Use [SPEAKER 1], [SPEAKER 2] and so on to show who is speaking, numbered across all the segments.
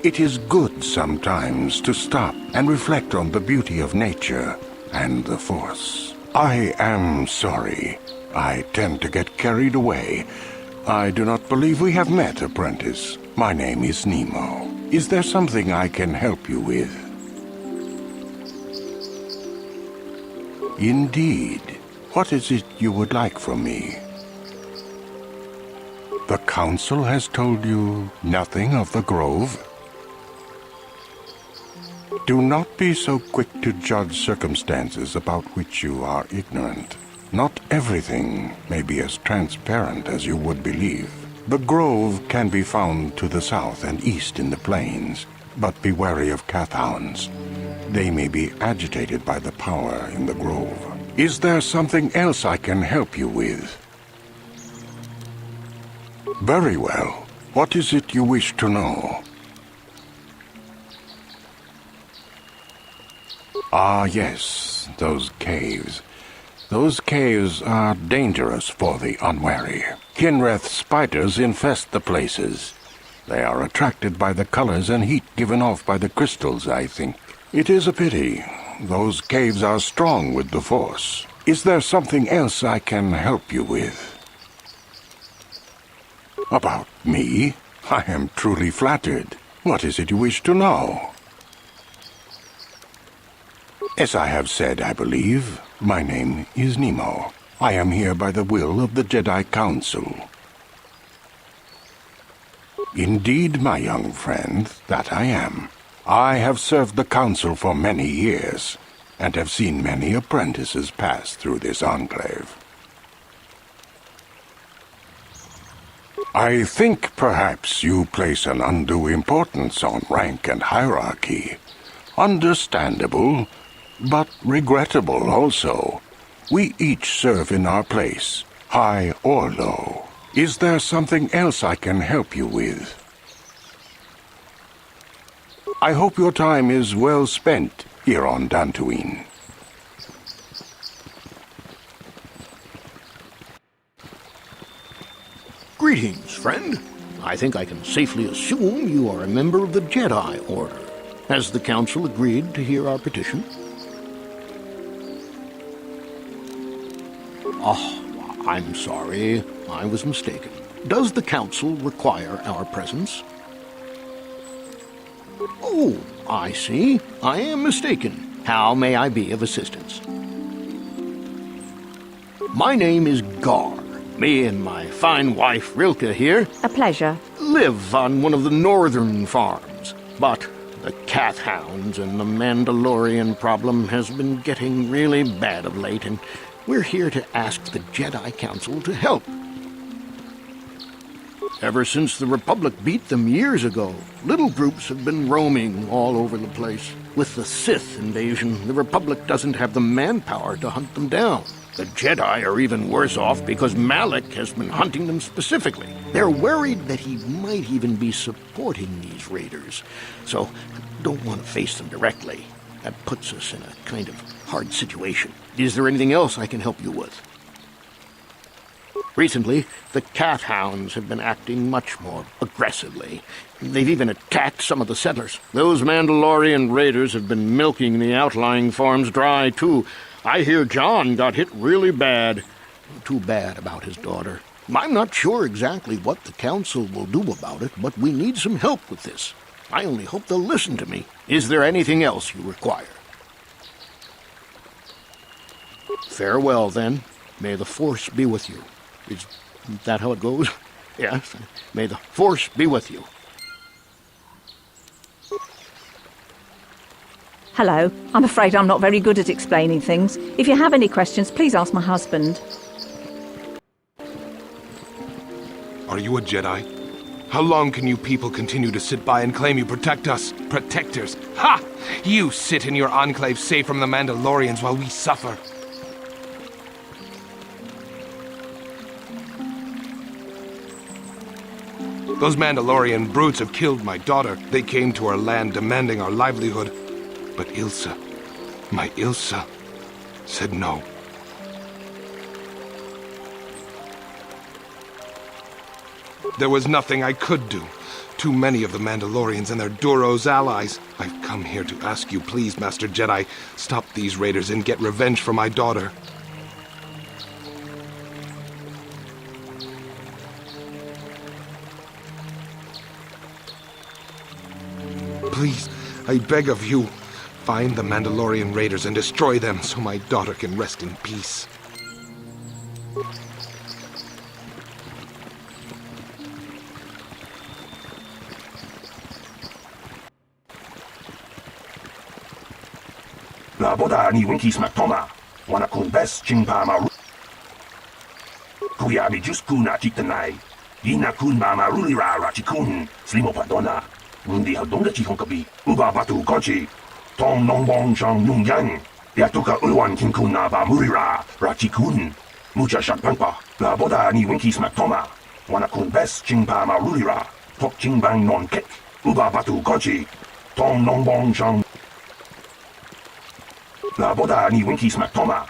[SPEAKER 1] It is good sometimes to stop and reflect on the beauty of nature and the Force. I am sorry. I tend to get carried away. I do not believe we have met, apprentice. My name is Nemo. Is there something I can help you with? Indeed. What is it you would like from me? The Council has told you nothing of the Grove? Do not be so quick to judge circumstances about which you are ignorant. Not everything may be as transparent as you would believe. The Grove can be found to the south and east in the plains, but be wary of Cathounds. They may be agitated by the power in the Grove. Is there something else I can help you with? Very well. What is it you wish to know? Ah, yes, those caves. Those caves are dangerous for the unwary. Kinreth spiders infest the places. They are attracted by the colors and heat given off by the crystals, I think. It is a pity. Those caves are strong with the Force. Is there something else I can help you with? About me? I am truly flattered. What is it you wish to know? As I have said, I believe, my name is Nemo. I am here by the will of the Jedi Council. Indeed, my young friend, that I am. I have served the Council for many years, and have seen many apprentices pass through this enclave. I think perhaps you place an undue importance on rank and hierarchy. Understandable, but regrettable also. We each serve in our place, high or low. Is there something else I can help you with? I hope your time is well spent here on Dantooine.
[SPEAKER 2] Greetings, friend. I think I can safely assume you are a member of the Jedi Order. Has the Council agreed to hear our petition? Oh, I'm sorry. I was mistaken. Does the Council require our presence? Oh, I see. I am mistaken. How may I be of assistance? My name is Gar. Me and my fine wife, Rilke, here...
[SPEAKER 3] A pleasure.
[SPEAKER 2] ...live on one of the northern farms. But the Cathounds and the Mandalorian problem has been getting really bad of late, and we're here to ask the Jedi Council to help. Ever since the Republic beat them years ago, little groups have been roaming all over the place. With the Sith invasion, the Republic doesn't have the manpower to hunt them down. The Jedi are even worse off because Malak has been hunting them specifically. They're worried that he might even be supporting these raiders, so don't want to face them directly. That puts us in a kind of hard situation. Is there anything else I can help you with? Recently, the Cathounds have been acting much more aggressively. They've even attacked some of the settlers. Those Mandalorian raiders have been milking the outlying farms dry, too. I hear John got hit really bad. Too bad about his daughter. I'm not sure exactly what the Council will do about it, but we need some help with this. I only hope they'll listen to me. Is there anything else you require? Farewell, then. May the Force be with you. Is that how it goes? Yes. May the Force be with you.
[SPEAKER 3] Hello. I'm afraid I'm not very good at explaining things. If you have any questions, please ask my husband.
[SPEAKER 4] Are you a Jedi? How long can you people continue to sit by and claim you protect us? Protectors? Ha! You sit in your enclave safe from the Mandalorians while we suffer. Those Mandalorian brutes have killed my daughter. They came to our land demanding our livelihood. But Ilsa, my Ilsa, said no. There was nothing I could do. Too many of the Mandalorians and their Duros allies. I've come here to ask you, please, Master Jedi, stop these raiders and get revenge for my daughter. Please, I beg of you, find the Mandalorian raiders and destroy them so my daughter can rest in peace.
[SPEAKER 5] Laboda ni winki smaktoma. Wana kun bes chingpa maru. Kuya mi just kuna chitanai. Ina kun mama rulira rachikun. Slimo padona. Mundi hadonga chihonkabi. Uba batu kochi. Tong nongbong shang nung yang. Yatuka ulwan kinkuna ba murira rachikun. Mucha shakpangpa. Laboda ni winki smaktoma. Wana kun bes chingpa marulira. Tok chingbang non kek. Uba batu kochi. Tong nongbong shang. Laboda ni winki smaktoma.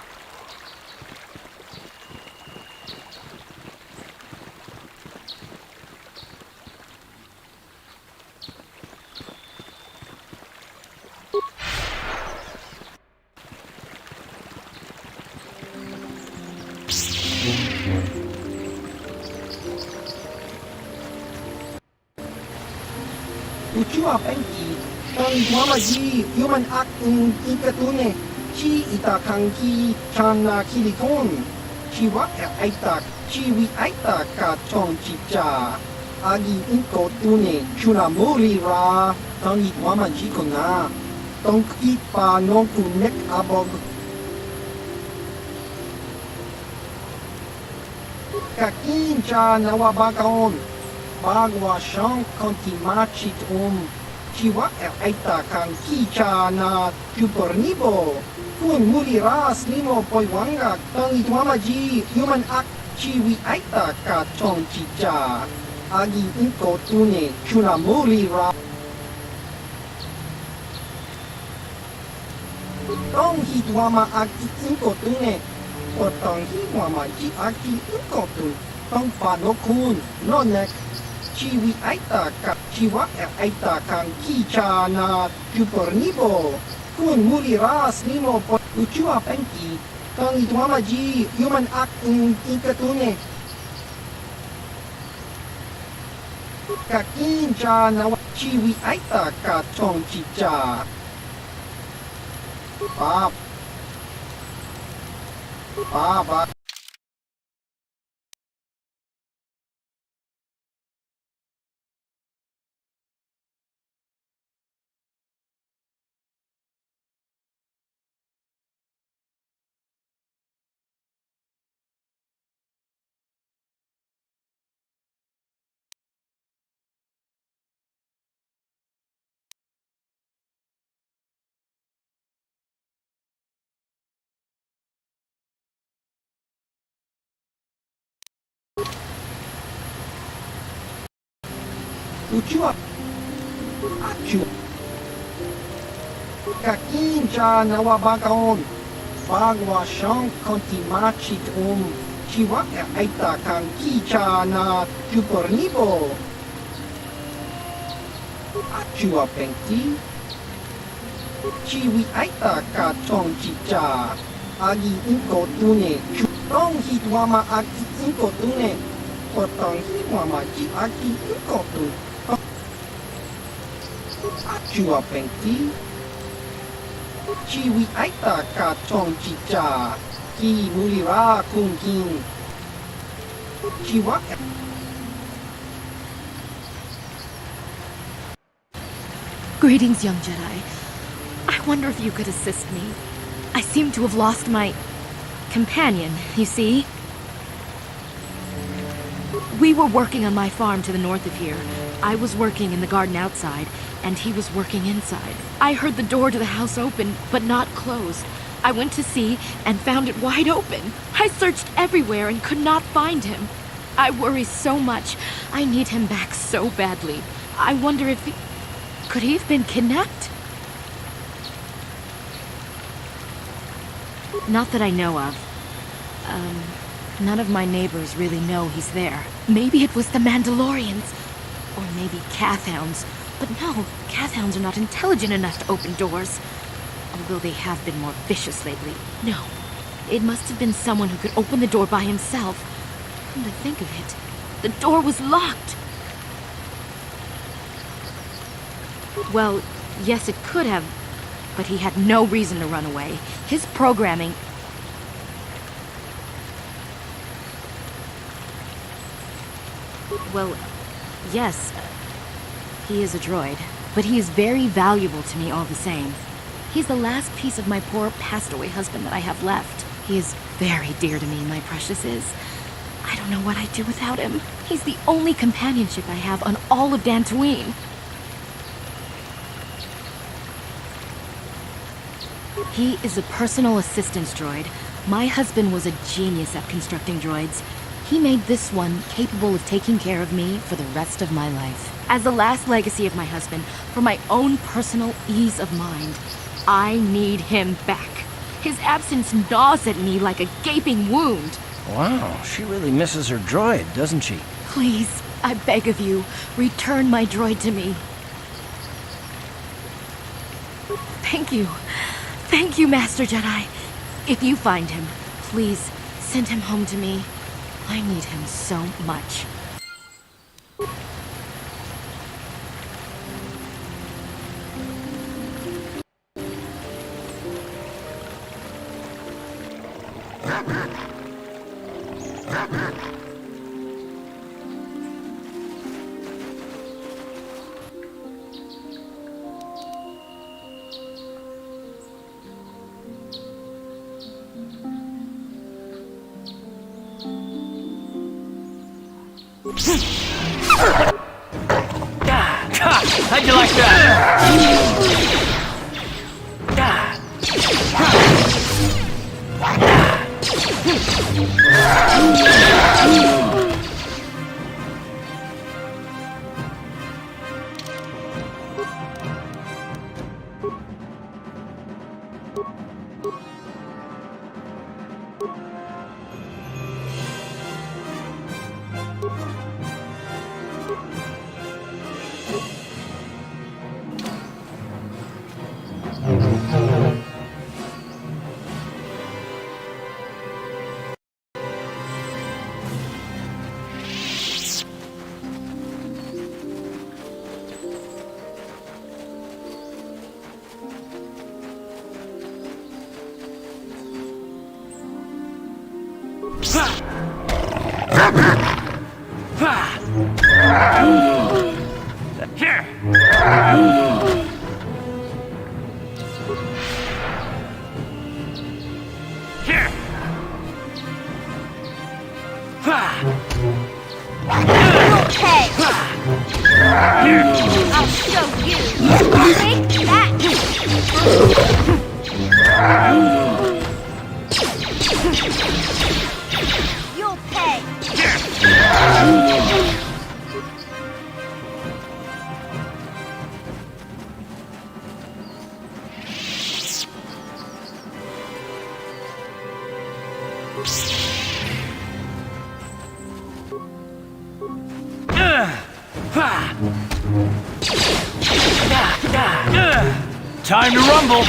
[SPEAKER 6] Ucua penki, tang mamaji, human act ikatune, chi itakangki, chana kilikon, chi wa aitak, chi wi aitak ka chong chicha, agi ikotune, chuna muri ra, tang it mamaji kona, tong ipa nonku nek abog. Kakin cha nawabakaon. Bagwa siyang kontimachit chiwa aita kang kicha na chupornibo. Kun muliras limo poywanga tang itwamaji human act chiwi aita ka chong chicha. Agi inko tune chuna mulira. Tong hitwama agi inko tune. O tong hitwama ji agi inko tune. Tong panokun nonek. Chiwi aita ka chiwa aita kang kicha na chupornibo. Kun muliras nimo po uchua penki. Tang itwamaji human act ikatune. Kakincha na chiwi aita ka chong chicha. Baba. Uchua Achu Kakincha nawabakaon Bagwa siyang kontimachit chiwa aita kang kicha na chupornibo. Achua pengti chiwi aita ka chong chicha. Agi inko tune tong hitwama agi inko tune. Otong hitwama ji agi inko tune. Achua pengti chiwi aita ka chong chicha. Ki mulira kungking chiwa.
[SPEAKER 7] Greetings, young Jedi. I wonder if you could assist me. I seem to have lost my companion, you see? We were working on my farm to the north of here. I was working in the garden outside, and he was working inside. I heard the door to the house open, but not closed. I went to see and found it wide open. I searched everywhere and could not find him. I worry so much. I need him back so badly. I wonder if he... Could he have been kidnapped? Not that I know of. None of my neighbors really know he's there. Maybe it was the Mandalorians. Or maybe Cathhounds. But no, Cathhounds are not intelligent enough to open doors. Although they have been more vicious lately. No, it must have been someone who could open the door by himself. Come to think of it, the door was locked. Well, yes, it could have, but he had no reason to run away. His programming... Well, yes, he is a droid, but he is very valuable to me all the same. He's the last piece of my poor passed-away husband that I have left. He is very dear to me, my precious is. I don't know what I'd do without him. He's the only companionship I have on all of Dantooine. He is a personal assistance droid. My husband was a genius at constructing droids. He made this one capable of taking care of me for the rest of my life. As the last legacy of my husband, for my own personal ease of mind, I need him back. His absence gnaws at me like a gaping wound.
[SPEAKER 8] Wow, she really misses her droid, doesn't she?
[SPEAKER 7] Please, I beg of you, return my droid to me. Thank you. Thank you, Master Jedi. If you find him, please send him home to me. I need him so much.
[SPEAKER 8] How'd you like that?
[SPEAKER 7] I'll show you. Take that. You'll pay.
[SPEAKER 8] Time to rumble!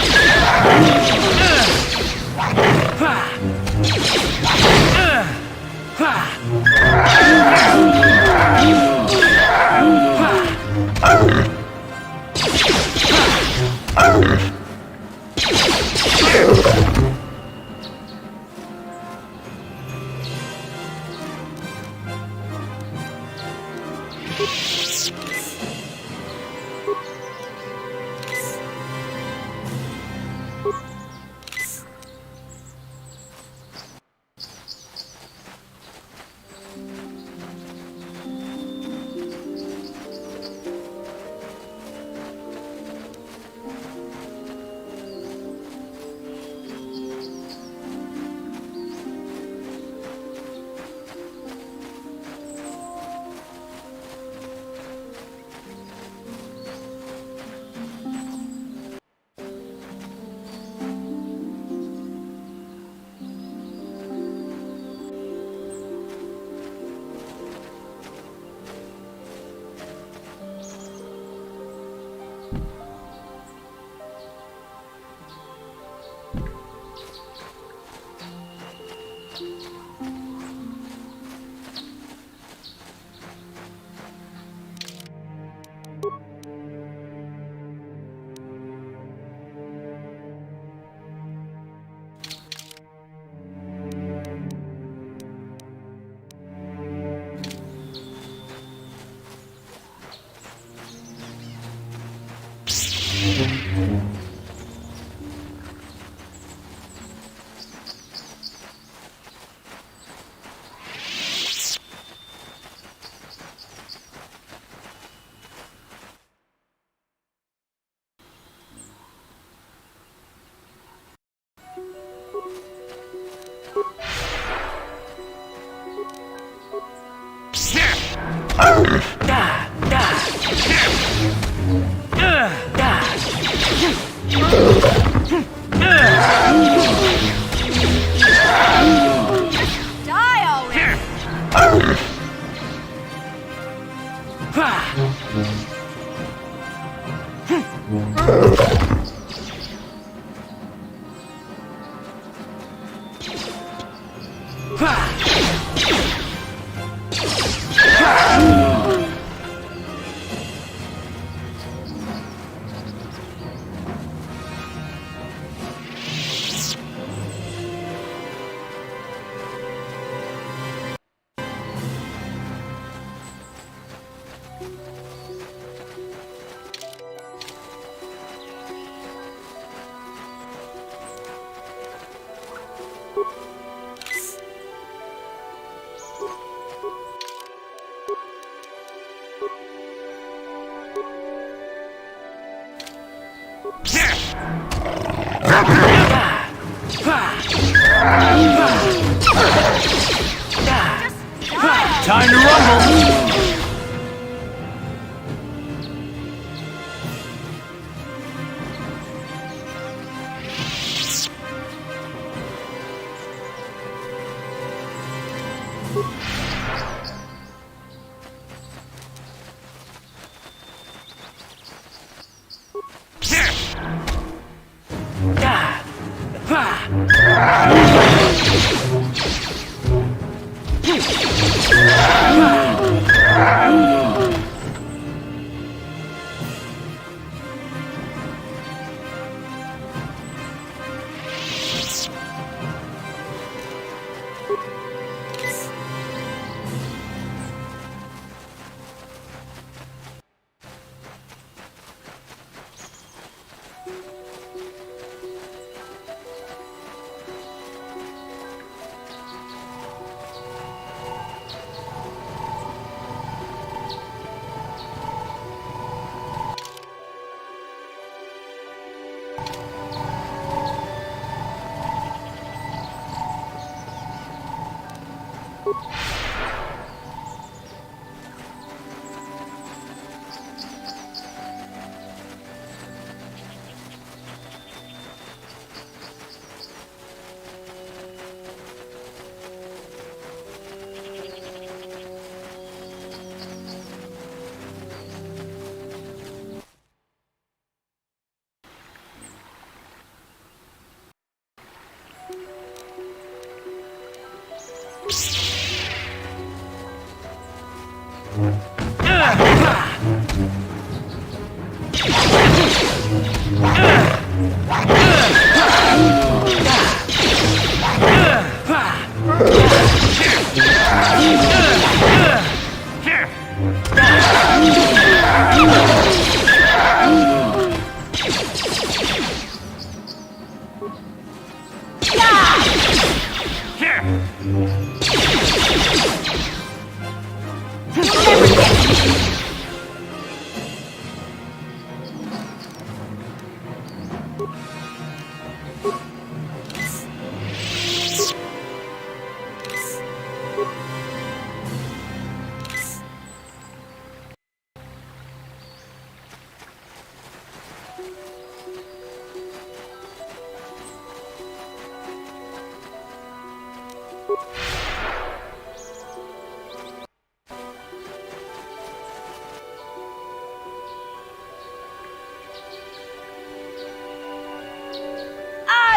[SPEAKER 8] Time to rumble!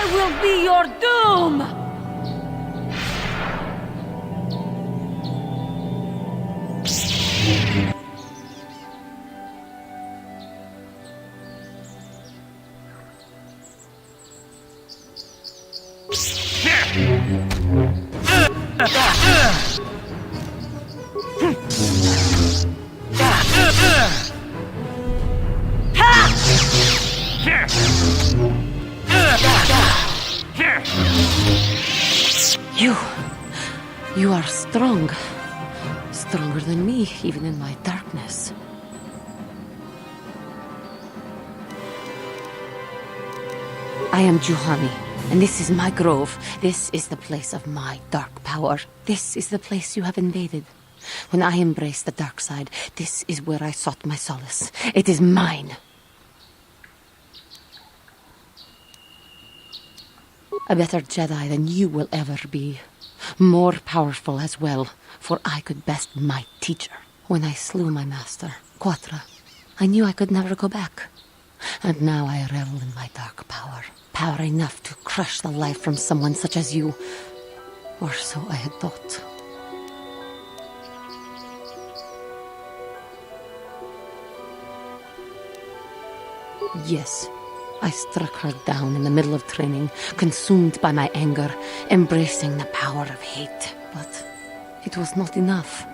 [SPEAKER 9] I will be your doom!
[SPEAKER 7] You are strong. Stronger than me, even in my darkness. I am Juhani, and this is my grove. This is the place of my dark power. This is the place you have invaded.
[SPEAKER 10] When I embraced the dark side, this is where I sought my solace. It is mine. A better Jedi than you will ever be. More powerful as well, for I could best my teacher. When I slew my master, Quatra, I knew I could never go back. And now I revel in my dark power. Power enough to crush the life from someone such as you. Or so I had thought. Yes, I struck her down in the middle of training, consumed by my anger, embracing the power of hate. But it was not enough.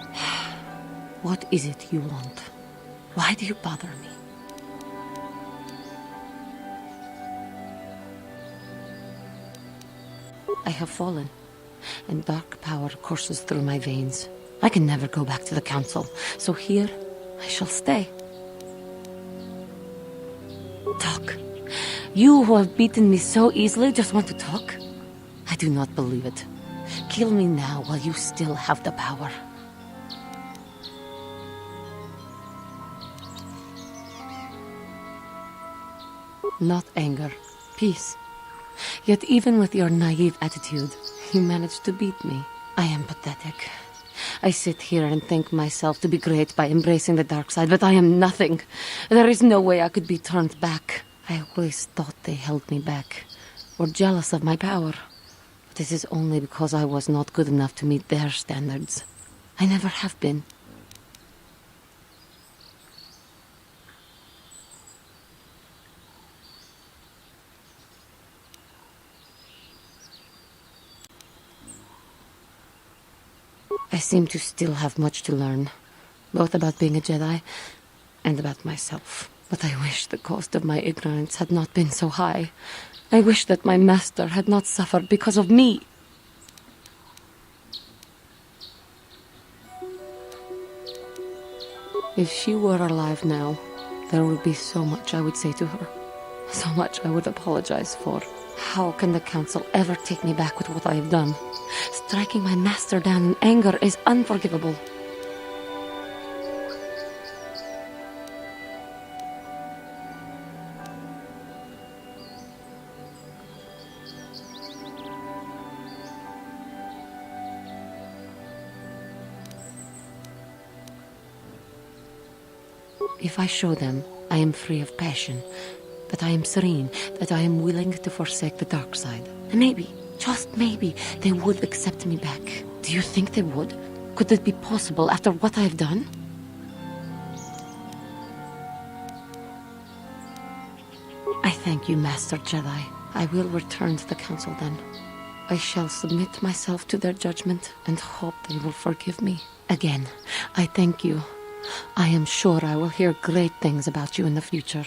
[SPEAKER 10] What is it you want? Why do you bother me? I have fallen, and dark power courses through my veins. I can never go back to the council, so here I shall stay. Talk. You who have beaten me so easily just want to talk? I do not believe it. Kill me now while you still have the power. Not anger, peace. Yet even with your naive attitude, you managed to beat me. I am pathetic. I sit here and think myself to be great by embracing the dark side, but I am nothing. There is no way I could be turned back. I always thought they held me back, or jealous of my power. But it is only because I was not good enough to meet their standards. I never have been. I seem to still have much to learn, both about being a Jedi and about myself. But I wish the cost of my ignorance had not been so high. I wish that my master had not suffered because of me. If she were alive now, there would be so much I would say to her. So much I would apologize for. How can the council ever take me back with what I have done? Striking my master down in anger is unforgivable. If I show them I am free of passion, that I am serene, that I am willing to forsake the dark side, maybe, just maybe, they would accept me back. Do you think they would? Could it be possible after what I have done? I thank you, Master Jedi. I will return to the council then. I shall submit myself to their judgment and hope they will forgive me. Again, I thank you. I am sure I will hear great things about you in the future.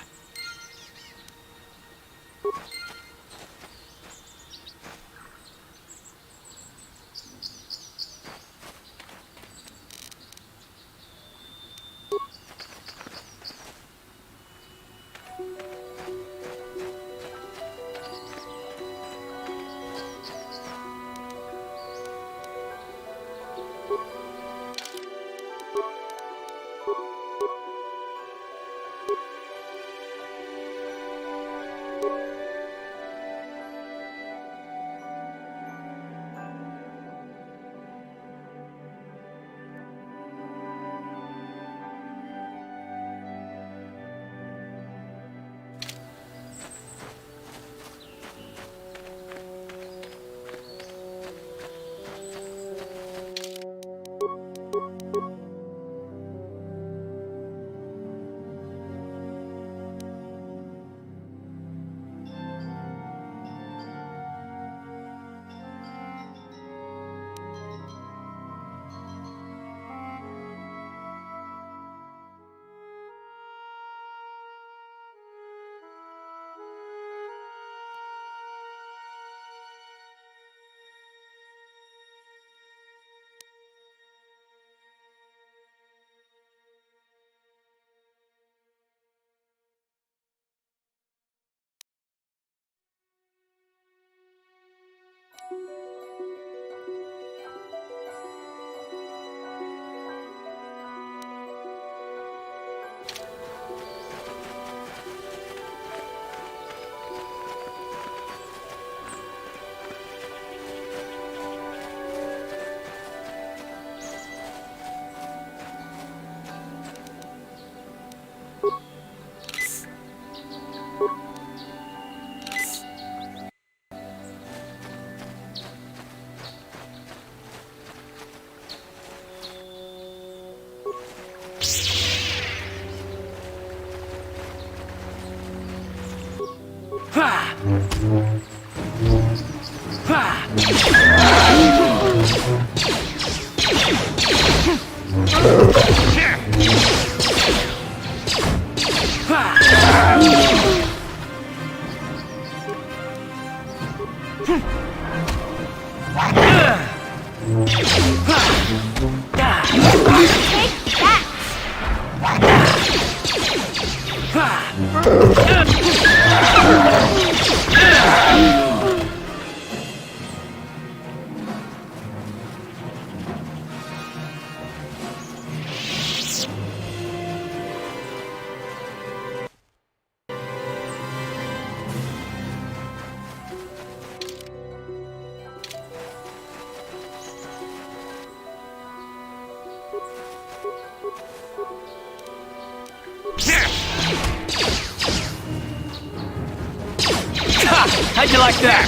[SPEAKER 8] How'd you like that?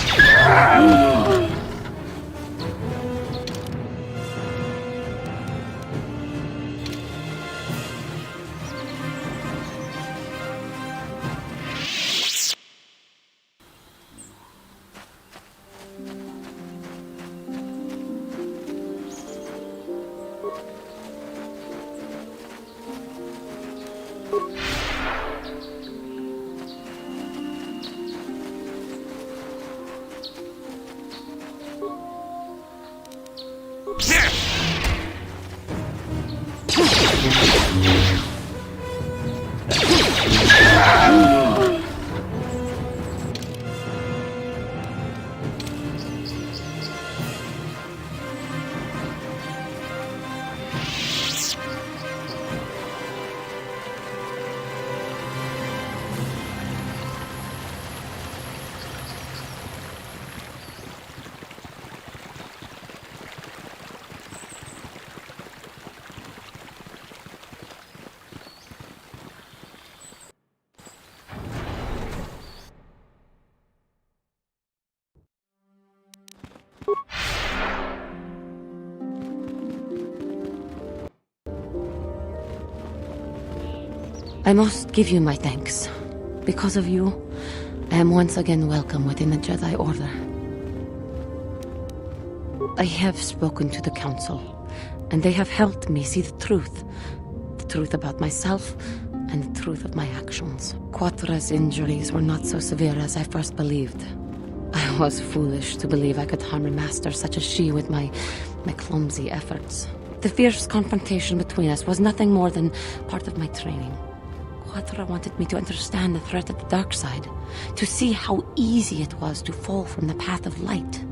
[SPEAKER 10] I must give you my thanks. Because of you, I am once again welcome within the Jedi Order. I have spoken to the Council, and they have helped me see the truth. The truth about myself, and the truth of my actions. Quatra's injuries were not so severe as I first believed. I was foolish to believe I could harm a master such as she with my clumsy efforts. The fierce confrontation between us was nothing more than part of my training. Quatra wanted me to understand the threat of the dark side, to see how easy it was to fall from the path of light.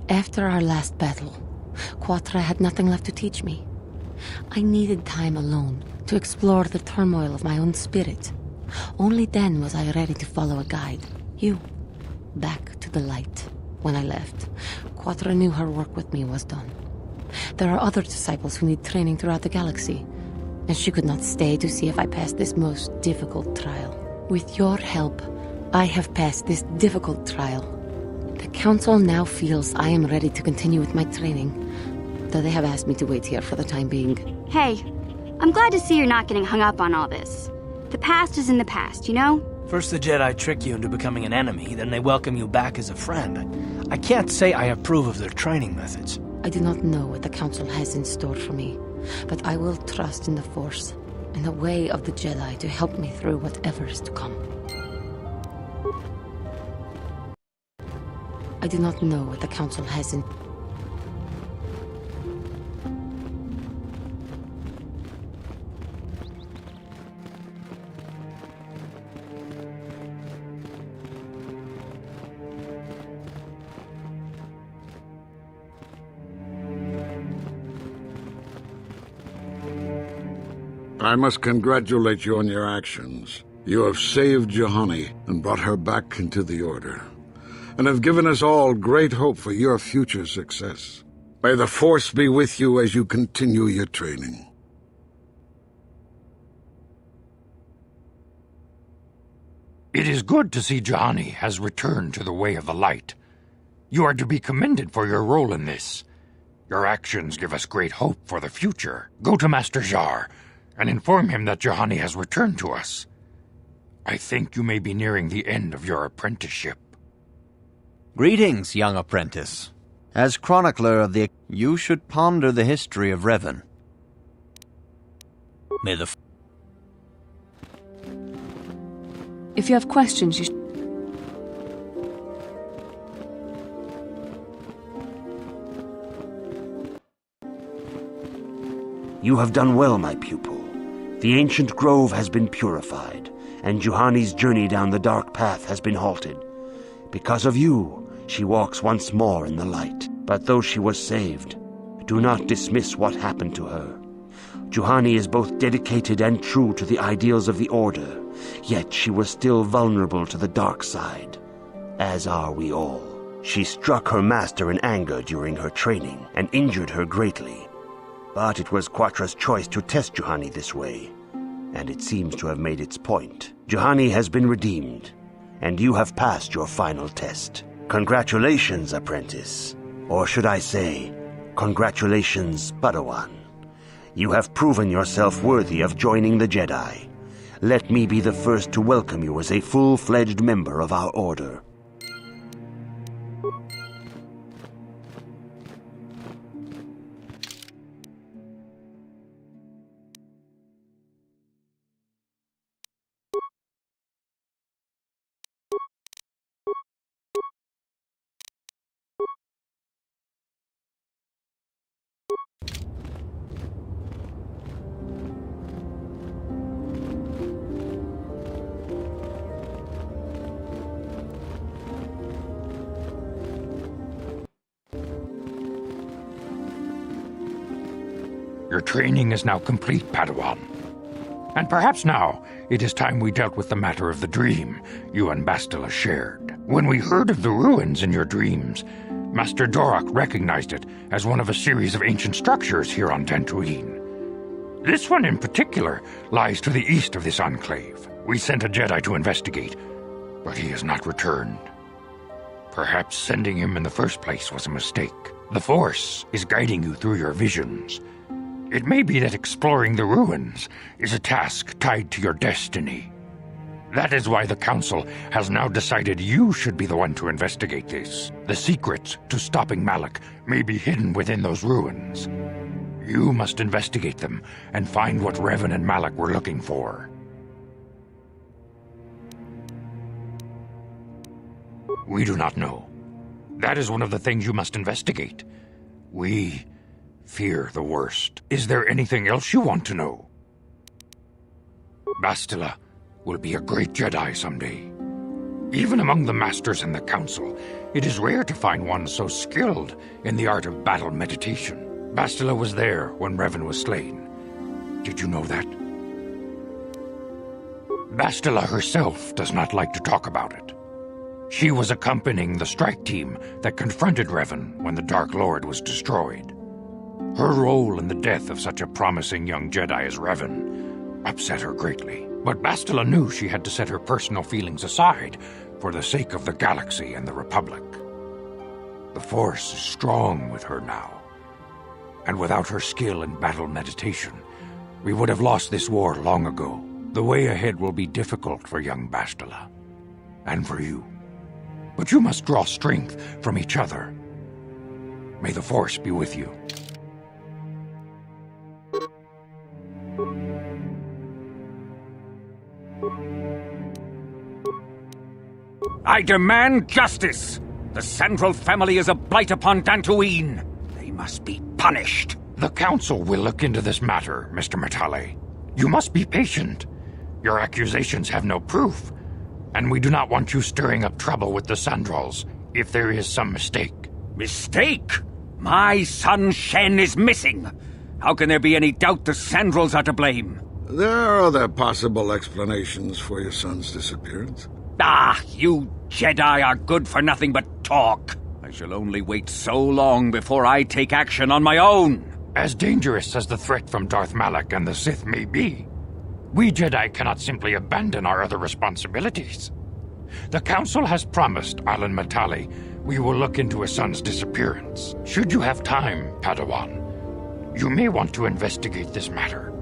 [SPEAKER 10] After our last battle, Quatra had nothing left to teach me. I needed time alone to explore the turmoil of my own spirit. Only then was I ready to follow a guide. You. Back to the light. When I left, Quatra knew her work with me was done. There are other disciples who need training throughout the galaxy, and she could not stay to see if I passed this most difficult trial. With your help, I have passed this difficult trial. The Council now feels I am ready to continue with my training, though they have asked me to wait here for the time being.
[SPEAKER 11] Hey, I'm glad to see you're not getting hung up on all this. The past is in the past, you know?
[SPEAKER 8] First the Jedi trick you into becoming an enemy, then they welcome you back as a friend. I can't say I approve of their training methods.
[SPEAKER 10] I do not know what the Council has in store for me, but I will trust in the Force, in the way of the Jedi to help me through whatever is to come. I do not know what the Council has in...
[SPEAKER 12] I must congratulate you on your actions. You have saved Juhani and brought her back into the Order, and have given us all great hope for your future success. May the Force be with you as you continue your training.
[SPEAKER 13] It is good to see Juhani has returned to the way of the light. You are to be commended for your role in this. Your actions give us great hope for the future. Go to Master Jar and inform him that Juhani has returned to us. I think you may be nearing the end of your apprenticeship.
[SPEAKER 14] Greetings, young apprentice. As chronicler of the... You should ponder the history of Revan. May the...
[SPEAKER 10] If you have questions, you
[SPEAKER 15] You have done well, my pupil. The ancient grove has been purified, and Juhani's journey down the dark path has been halted. Because of you, she walks once more in the light. But though she was saved, do not dismiss what happened to her. Juhani is both dedicated and true to the ideals of the Order, yet she was still vulnerable to the dark side, as are we all. She struck her master in anger during her training and injured her greatly. But it was Quatra's choice to test Juhani this way, and it seems to have made its point. Juhani has been redeemed, and you have passed your final test. Congratulations, apprentice. Or should I say, congratulations, Padawan. You have proven yourself worthy of joining the Jedi. Let me be the first to welcome you as a full-fledged member of our Order.
[SPEAKER 13] Your training is now complete, Padawan. And perhaps now it is time we dealt with the matter of the dream you and Bastila shared. When we heard of the ruins in your dreams, Master Dorak recognized it as one of a series of ancient structures here on Dantooine. This one in particular lies to the east of this enclave. We sent a Jedi to investigate, but he has not returned. Perhaps sending him in the first place was a mistake. The Force is guiding you through your visions. It may be that exploring the ruins is a task tied to your destiny. That is why the Council has now decided you should be the one to investigate this. The secrets to stopping Malak may be hidden within those ruins. You must investigate them and find what Revan and Malak were looking for. We do not know. That is one of the things you must investigate. We fear the worst. Is there anything else you want to know? Bastila will be a great Jedi someday. Even among the Masters and the Council, it is rare to find one so skilled in the art of battle meditation. Bastila was there when Revan was slain. Did you know that? Bastila herself does not like to talk about it. She was accompanying the strike team that confronted Revan when the Dark Lord was destroyed. Her role in the death of such a promising young Jedi as Revan upset her greatly. But Bastila knew she had to set her personal feelings aside for the sake of the galaxy and the Republic. The Force is strong with her now, and without her skill in battle meditation, we would have lost this war long ago. The way ahead will be difficult for young Bastila, and for you. But you must draw strength from each other. May the Force be with you.
[SPEAKER 16] I demand justice! The Sandral family is a blight upon Dantooine. They must be punished.
[SPEAKER 13] The Council will look into this matter, Mr. Matale. You must be patient. Your accusations have no proof, and we do not want you stirring up trouble with the Sandrals if there is some mistake.
[SPEAKER 16] Mistake? My son Shen is missing. How can there be any doubt the Sandrals are to blame?
[SPEAKER 12] There are other possible explanations for your son's disappearance.
[SPEAKER 16] Ah, you Jedi are good for nothing but talk. I shall only wait so long before I take action on my own.
[SPEAKER 13] As dangerous as the threat from Darth Malak and the Sith may be, we Jedi cannot simply abandon our other responsibilities. The Council has promised Alan Matali we will look into his son's disappearance. Should you have time, Padawan, you may want to investigate this matter.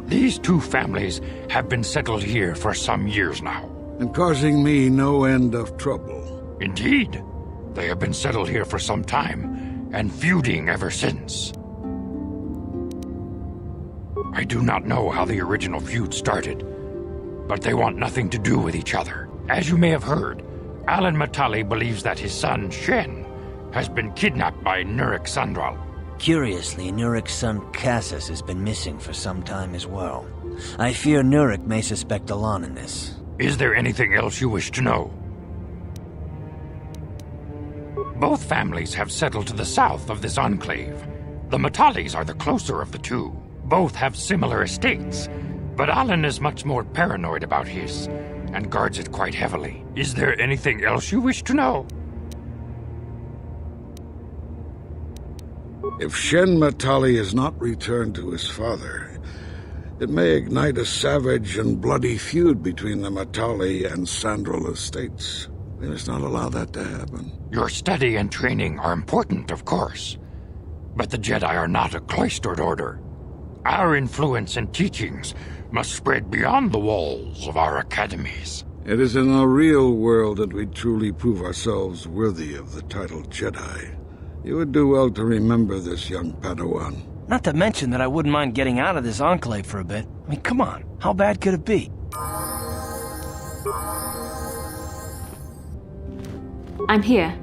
[SPEAKER 13] These two families have been settled here for some years now.
[SPEAKER 12] And causing me no end of trouble.
[SPEAKER 13] Indeed. They have been settled here for some time, and feuding ever since. I do not know how the original feud started, but they want nothing to do with each other. As you may have heard, Alan Matali believes that his son, Shen, has been kidnapped by Nurik Sandral.
[SPEAKER 17] Curiously, Nurik's son Cassus has been missing for some time as well. I fear Nurik may suspect Alan in this.
[SPEAKER 13] Is there anything else you wish to know? Both families have settled to the south of this enclave. The Matalis are the closer of the two. Both have similar estates, but Alan is much more paranoid about his, and guards it quite heavily. Is there anything else you wish to know?
[SPEAKER 12] If Shen Matali is not returned to his father, it may ignite a savage and bloody feud between the Matali and Sandral estates. We must not allow that to happen.
[SPEAKER 13] Your study and training are important, of course, but the Jedi are not a cloistered order. Our influence and teachings must spread beyond the walls of our academies.
[SPEAKER 12] It is in the real world that we truly prove ourselves worthy of the title Jedi. You would do well to remember this, young Padawan.
[SPEAKER 8] Not to mention that I wouldn't mind getting out of this enclave for a bit. I mean, come on, how bad could it be?
[SPEAKER 7] I'm here.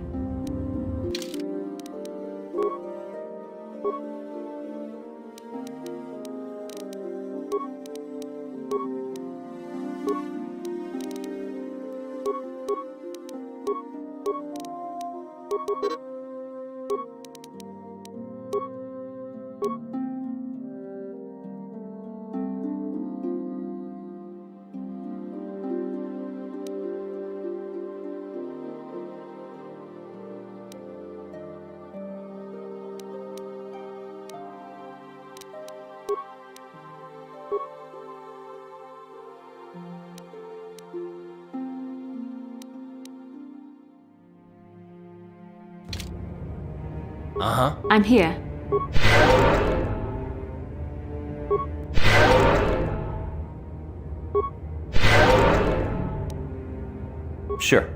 [SPEAKER 8] Uh-huh.
[SPEAKER 7] I'm here.
[SPEAKER 14] Sure.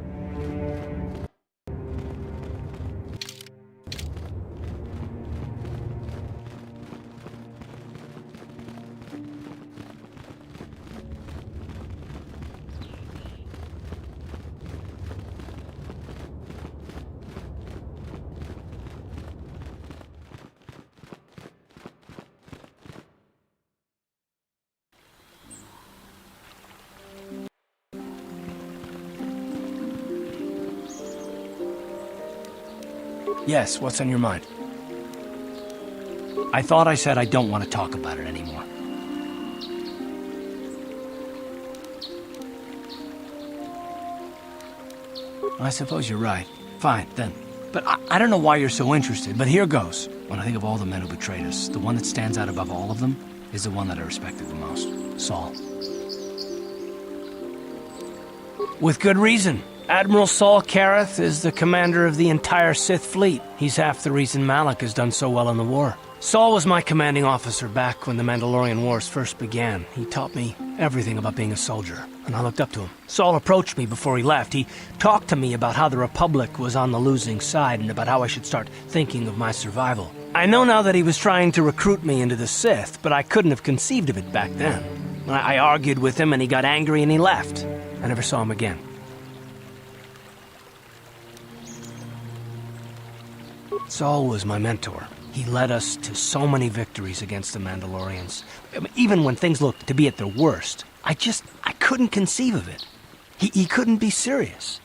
[SPEAKER 8] Yes, what's on your mind? I thought I said I don't want to talk about it anymore. I suppose you're right. Fine, then. But I don't know why you're so interested, but here goes. When I think of all the men who betrayed us, the one that stands out above all of them is the one that I respected the most. Saul. With good reason. Admiral Saul Kareth is the commander of the entire Sith fleet. He's half the reason Malak has done so well in the war. Saul was my commanding officer back when the Mandalorian Wars first began. He taught me everything about being a soldier, and I looked up to him. Saul approached me before he left. He talked to me about how the Republic was on the losing side and about how I should start thinking of my survival. I know now that he was trying to recruit me into the Sith, but I couldn't have conceived of it back then. I argued with him and he got angry and he left. I never saw him again. Saul was my mentor. He led us to so many victories against the Mandalorians. I mean, even when things looked to be at their worst, I couldn't conceive of it. He couldn't be serious.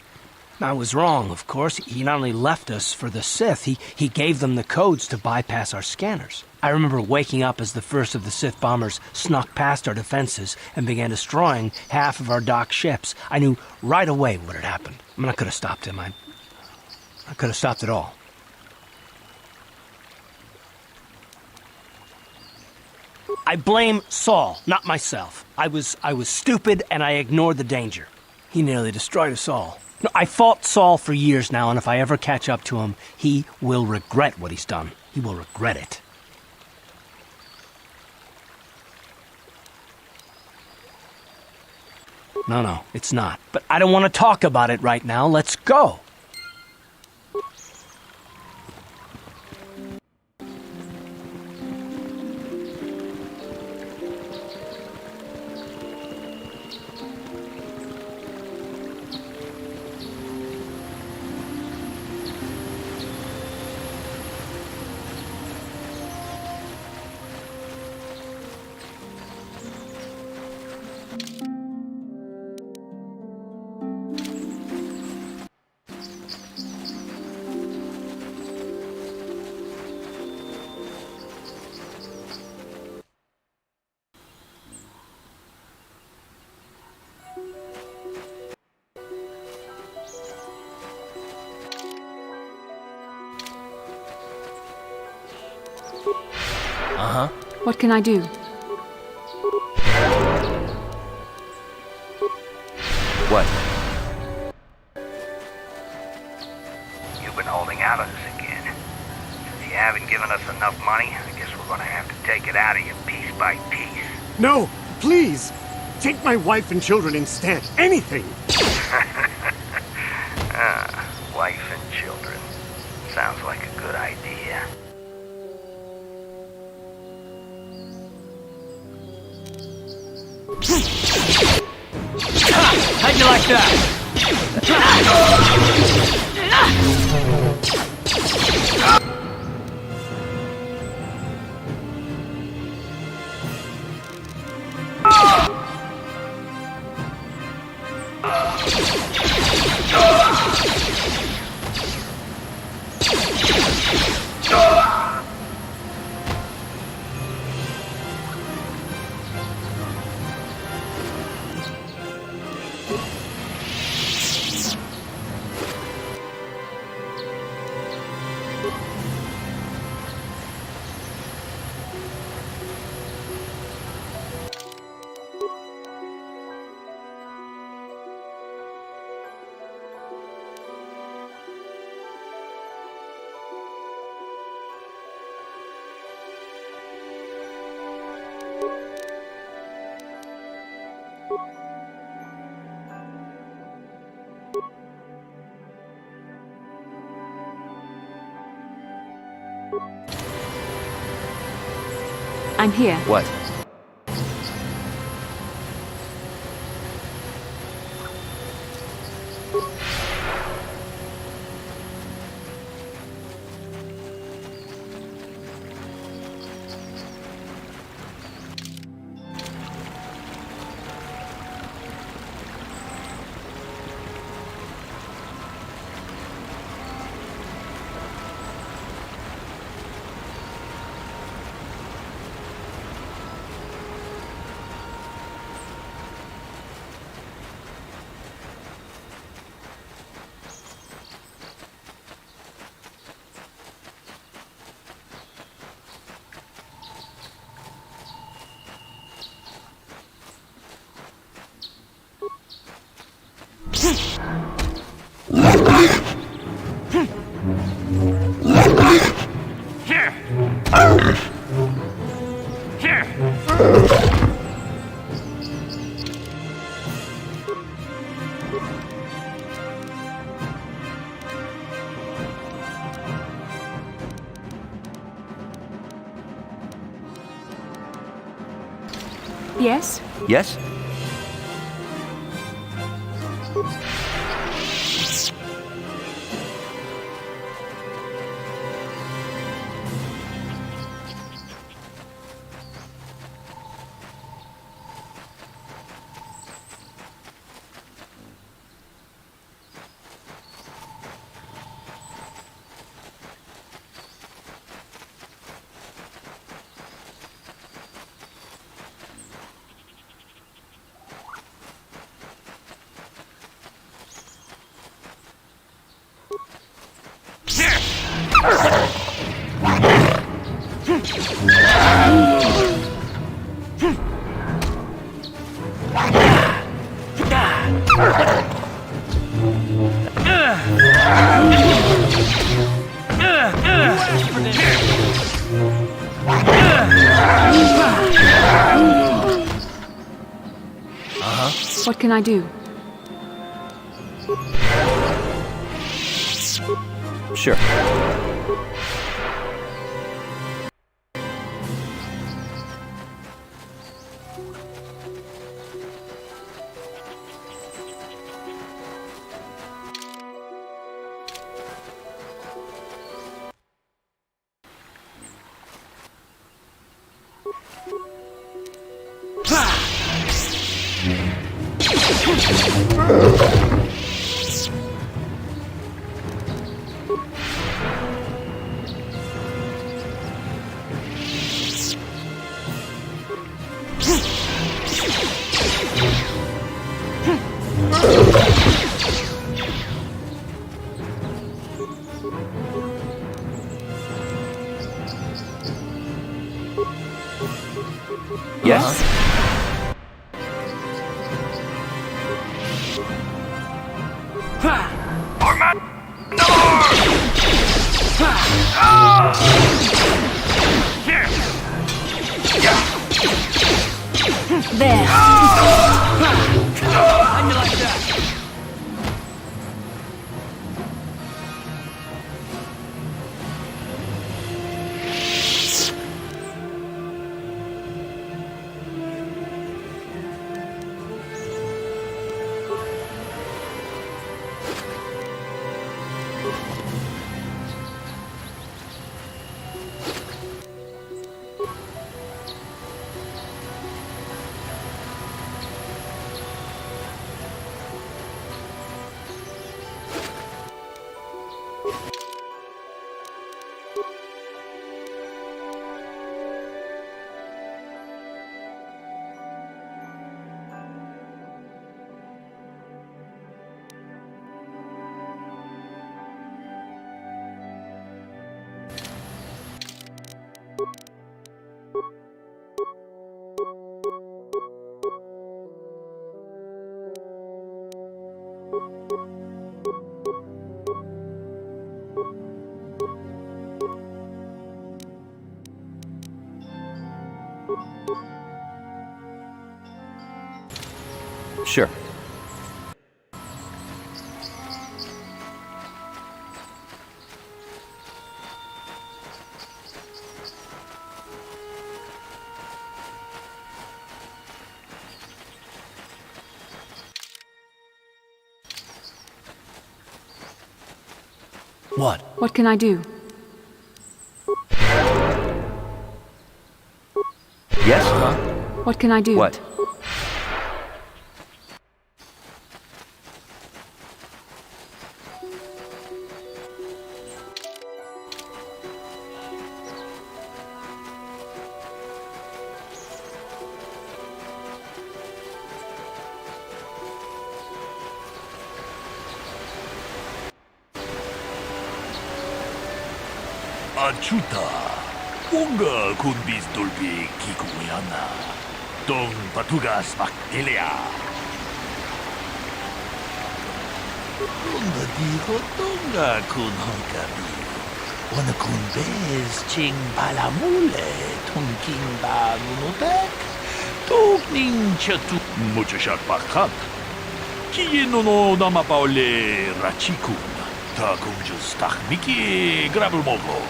[SPEAKER 8] I was wrong, of course. He not only left us for the Sith, he gave them the codes to bypass our scanners. I remember waking up as the first of the Sith bombers snuck past our defenses and began destroying half of our docked ships. I knew right away what had happened. I mean, I could have stopped him. I could have stopped it all. I blame Saul, not myself. I was stupid and I ignored the danger. He nearly destroyed us all. No, I fought Saul for years now, and if I ever catch up to him, he will regret what he's done. He will regret it. No, it's not. But I don't want to talk about it right now. Let's go.
[SPEAKER 18] Uh-huh. What can I do?
[SPEAKER 17] What?
[SPEAKER 19] You've been holding out on us again. Since you haven't given us enough money, I guess we're gonna have to take it out of you piece by piece.
[SPEAKER 2] No, please! Take my wife and children instead. Anything!
[SPEAKER 19] Wife and children. Sounds like a good idea.
[SPEAKER 8] How'd you like that?
[SPEAKER 18] I'm here.
[SPEAKER 17] What?
[SPEAKER 18] Yes?
[SPEAKER 17] Yes?
[SPEAKER 18] What can I do?
[SPEAKER 14] Sure. Yes?
[SPEAKER 9] There.
[SPEAKER 8] How you like that?
[SPEAKER 14] Sure.
[SPEAKER 8] What?
[SPEAKER 18] What can I do?
[SPEAKER 14] Yes? Huh?
[SPEAKER 18] What can I do?
[SPEAKER 14] What?
[SPEAKER 20] Achuta, unga kun bis dolbi kikuyana, dong patugas makdelia. Unga diho donga kun honkabi, wana kun bez ching palamule, tongking ba nunotek, tok ning chatu muchashat bakat. Kiyeno no namapaole rachikun, ta kumjus takmiki grabel mogo.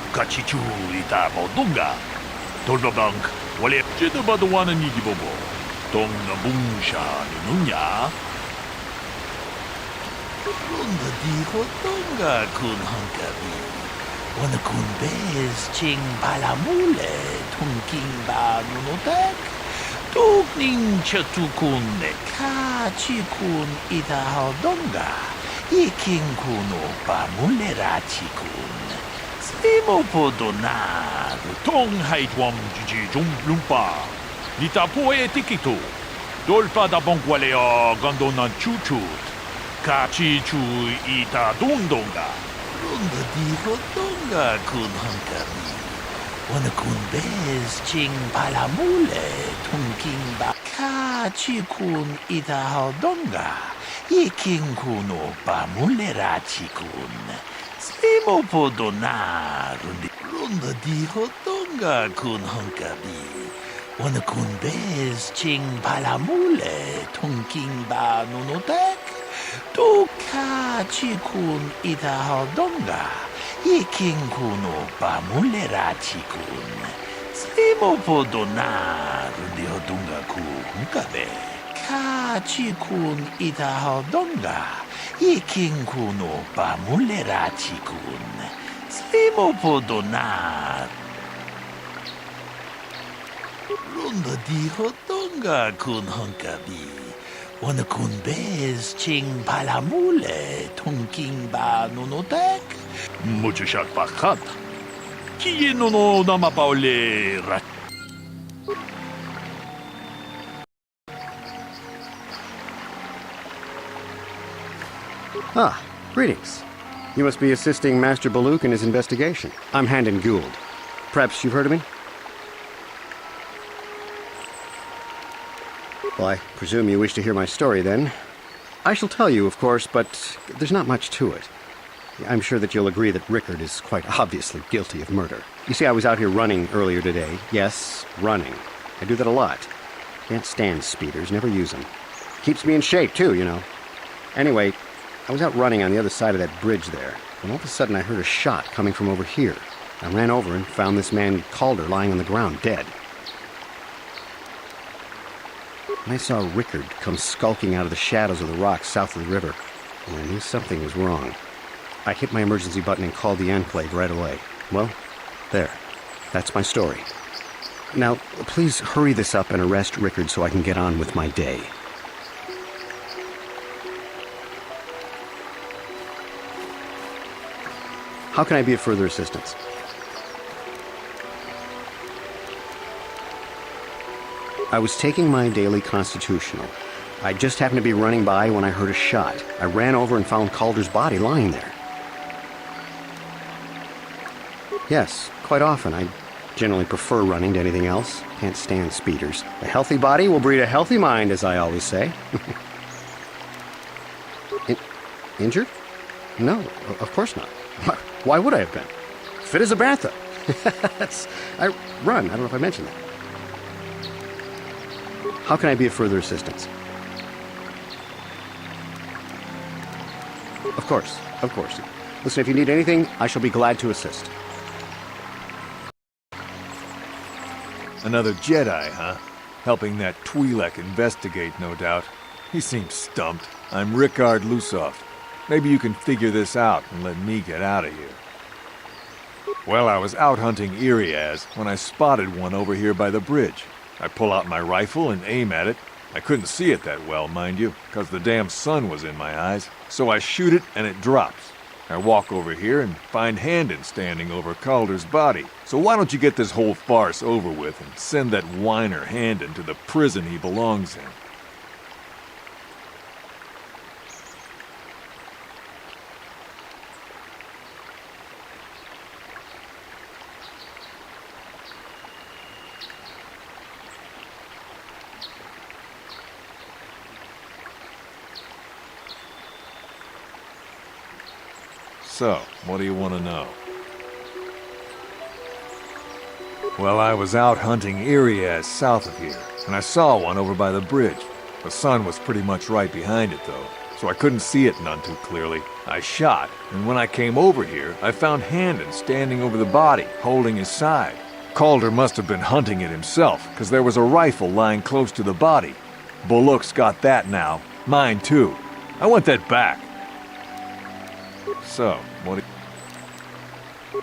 [SPEAKER 20] Kachichu ita modunga. Tolbabank, wale jedo baduana nigibobo. Dong na bungsha nunya. Runda diho donga kun hankabi. Wana kun bez ching palamule. Tungking ba nunotek. Tukning chatukun ne kachikun ita hodonga. Iking kuno pamulera chikun. Imo podonado, tong haitwam jiji jumplumpa. Nita poe tikito. Dolpa da bonqualea gandonan chuchut. Kachi chu ita dundonga. Runda diho donga kun hankari. Wana kun bez ching palamule. Tungking ba kachi kun ita hodonga. Iking kuno pamulera chikun. Imo podonaro di runda diho donga kun honkabi. Wanakun bez ching palamule tongking ba nonotek. Tuka chikun ita haldonga. Iking kuno ba mulera chikun. Slimo podona rundi hodunga ku hunkabe. Ka chikun ita haldonga. Iking kuno ba mulera chikun. Slimo podona. Runda di hodonga kun hunkabi. Wana kun bez ching palamule tongking ba nonotek. Muchashak bakat. Kiye no nama paule rat.
[SPEAKER 21] Ah, greetings. You must be assisting Master Baluk in his investigation. I'm Handon Gould. Perhaps you've heard of me? Well, I presume you wish to hear my story, then. I shall tell you, of course, but there's not much to it. I'm sure that you'll agree that Rickard is quite obviously guilty of murder. You see, I was out here running earlier today. Yes, running. I do that a lot. Can't stand speeders, never use them. Keeps me in shape, too, you know. Anyway, I was out running on the other side of that bridge there, when all of a sudden I heard a shot coming from over here. I ran over and found this man Calder lying on the ground, dead. And I saw Rickard come skulking out of the shadows of the rocks south of the river, and I knew something was wrong. I hit my emergency button and called the Enclave right away. Well, there. That's my story. Now, please hurry this up and arrest Rickard so I can get on with my day. How can I be of further assistance? I was taking my daily constitutional. I just happened to be running by when I heard a shot. I ran over and found Calder's body lying there. Yes, quite often. I generally prefer running to anything else. Can't stand speeders. A healthy body will breed a healthy mind, as I always say. Injured? No, of course not. Why would I have been? Fit as a bathtub. I run. I don't know if I mentioned that. How can I be of further assistance? Of course, of course. Listen, if you need anything, I shall be glad to assist.
[SPEAKER 22] Another Jedi, huh? Helping that Twi'lek investigate, no doubt. He seems stumped. I'm Rickard Lusoff. Maybe you can figure this out and let me get out of here. Well, I was out hunting Iriaz when I spotted one over here by the bridge. I pull out my rifle and aim at it. I couldn't see it that well, mind you, because the damn sun was in my eyes. So I shoot it and it drops. I walk over here and find Handon standing over Calder's body. So why don't you get this whole farce over with and send that whiner Handon to the prison he belongs in? So, what do you want to know? Well, I was out hunting Iriaz south of here, and I saw one over by the bridge. The sun was pretty much right behind it, though, so I couldn't see it none too clearly. I shot, and when I came over here, I found Handon standing over the body, holding his side. Calder must have been hunting it himself, because there was a rifle lying close to the body. Bullock's got that now. Mine, too. I want that back. So, what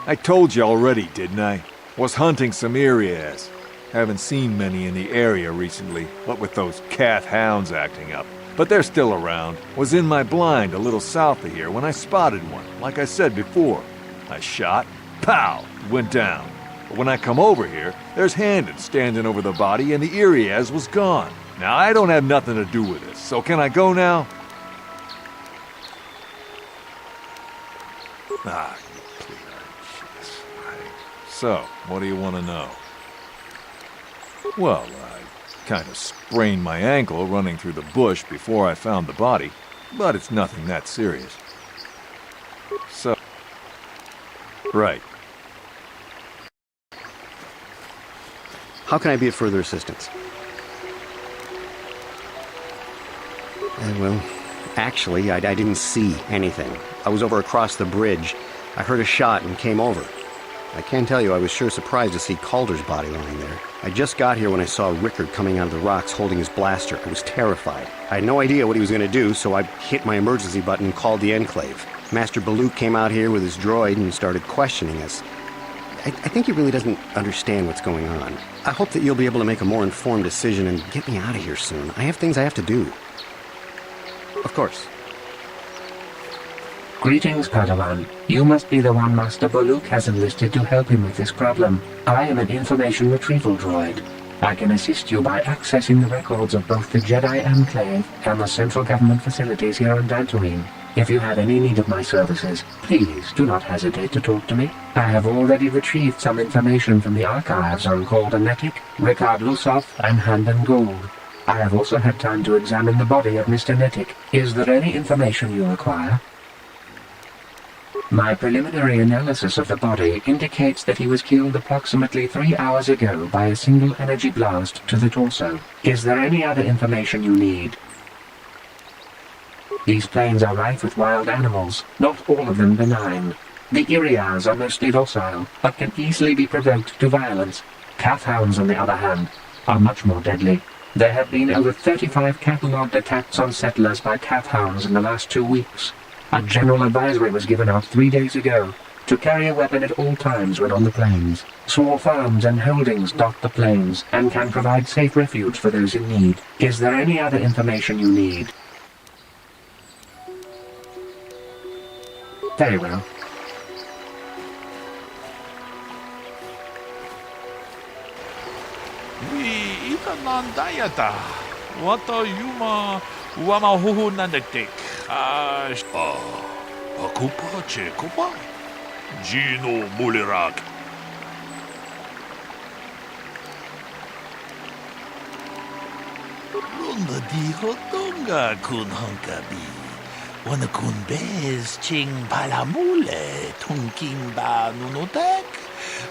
[SPEAKER 22] I told you already, didn't I? Was hunting some Iriaz. Haven't seen many in the area recently, what with those Cath hounds acting up. But they're still around. Was in my blind a little south of here when I spotted one, like I said before. I shot, pow, went down. But when I come over here, there's Handon standing over the body and the Iriaz was gone. Now, I don't have nothing to do with this, so can I go now? Ah, you pleader. So, what do you want to know? Well, I kind of sprained my ankle running through the bush before I found the body, but it's nothing that serious. So, right.
[SPEAKER 21] How can I be of further assistance? Well, actually, I didn't see anything. I was over across the bridge. I heard a shot and came over. I can tell you I was sure surprised to see Calder's body lying there. I just got here when I saw Rickard coming out of the rocks holding his blaster. I was terrified. I had no idea what he was going to do, so I hit my emergency button and called the Enclave. Master Baluk came out here with his droid and started questioning us. I think he really doesn't understand what's going on. I hope that you'll be able to make a more informed decision and get me out of here soon. I have things I have to do. Of course.
[SPEAKER 1] Greetings, Padawan. You must be the one Master Baluk has enlisted to help him with this problem. I am an information retrieval droid. I can assist you by accessing the records of both the Jedi Enclave and the central government facilities here on Dantooine. If you have any need of my services, please do not hesitate to talk to me. I have already retrieved some information from the archives on Calder Netic, Rickard Lusov, and Handan Gould. I have also had time to examine the body of Mr. Netic. Is there any information you require? My preliminary analysis of the body indicates that he was killed approximately 3 hours ago by a single energy blast to the torso. Is there any other information you need? These plains are rife with wild animals, not all of them benign. The Iriars are mostly docile, but can easily be provoked to violence. Calfhounds, on the other hand, are much more deadly. There have been over 35 catalogued attacks on settlers by calfhounds in the last 2 weeks. A general advisory was given out 3 days ago to carry a weapon at all times when on the plains. Small farms and holdings dot the plains and can provide safe refuge for those in need. Is there any other information you need? Very well.
[SPEAKER 20] We itanan dayata. Wata yuma wama huhu nanektek. Akupa chekopa. Gino mulirak. Lunda di hotonga kun honkabi. Wana kun bez ching palamule tunking ba nunotek.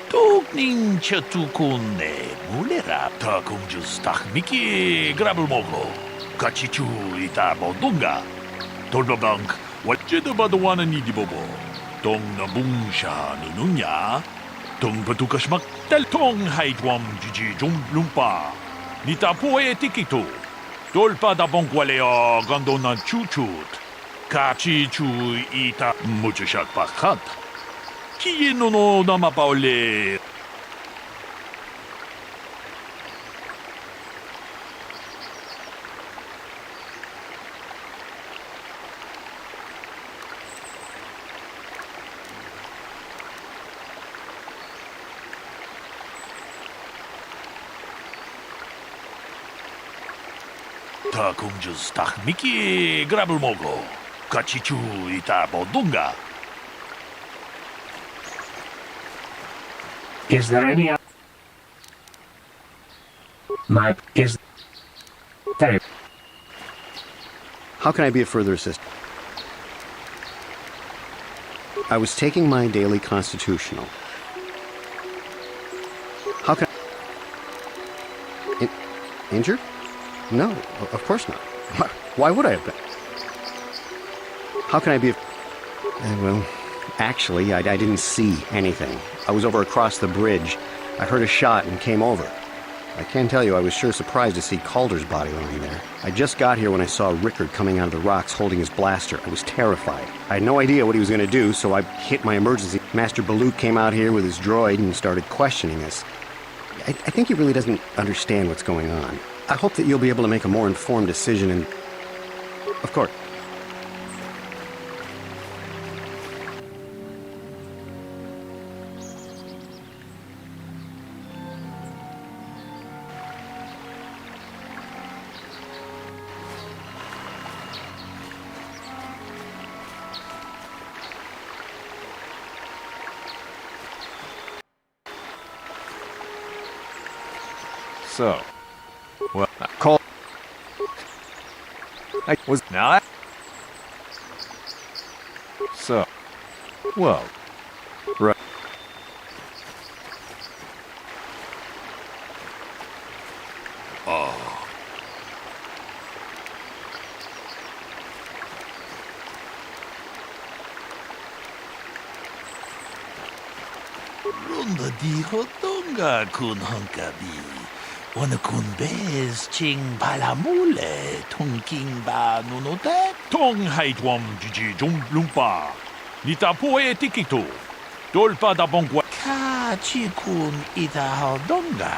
[SPEAKER 20] Tukning chatukune mulera ta kunjus takmiki grabulmogo. Kachichu ita bodunga. Tolbabank, what jedabadawana ni dibobo. Tong nabungsha nununya. Tong patukashmak teltong haidwam jiji lumpa. Nita poe tikito. Tolpa da bonkwaleo gandona chuchut. Kachi chu ita muchashak pakhat. Kiye no namapaole. Ta kunjus takmiki grabulmogo. Kachichu ita bodunga.
[SPEAKER 1] Is there any other? Very.
[SPEAKER 21] How can I be of further assistance? I was taking my daily constitutional. How can injured? No, of course not. Why would I have been? How can I be of... well, actually, I didn't see anything. I was over across the bridge. I heard a shot and came over. I can tell you I was sure surprised to see Calder's body lying there. I just got here when I saw Rickard coming out of the rocks holding his blaster. I was terrified. I had no idea what he was going to do, so I hit my emergency. Master Baluk came out here with his droid and started questioning us. I think he really doesn't understand what's going on. I hope that you'll be able to make a more informed decision and... Of course.
[SPEAKER 22] So, well, call. I was now. So, well, right.
[SPEAKER 20] ronda di hotonga kun honkabi. Wana kun bez ching palamule tongking ba nunote. Tong haitwam jiji jumblumpa. Nita poe tikito. Dolpa da bongwa. Ka chikun ita hodonga.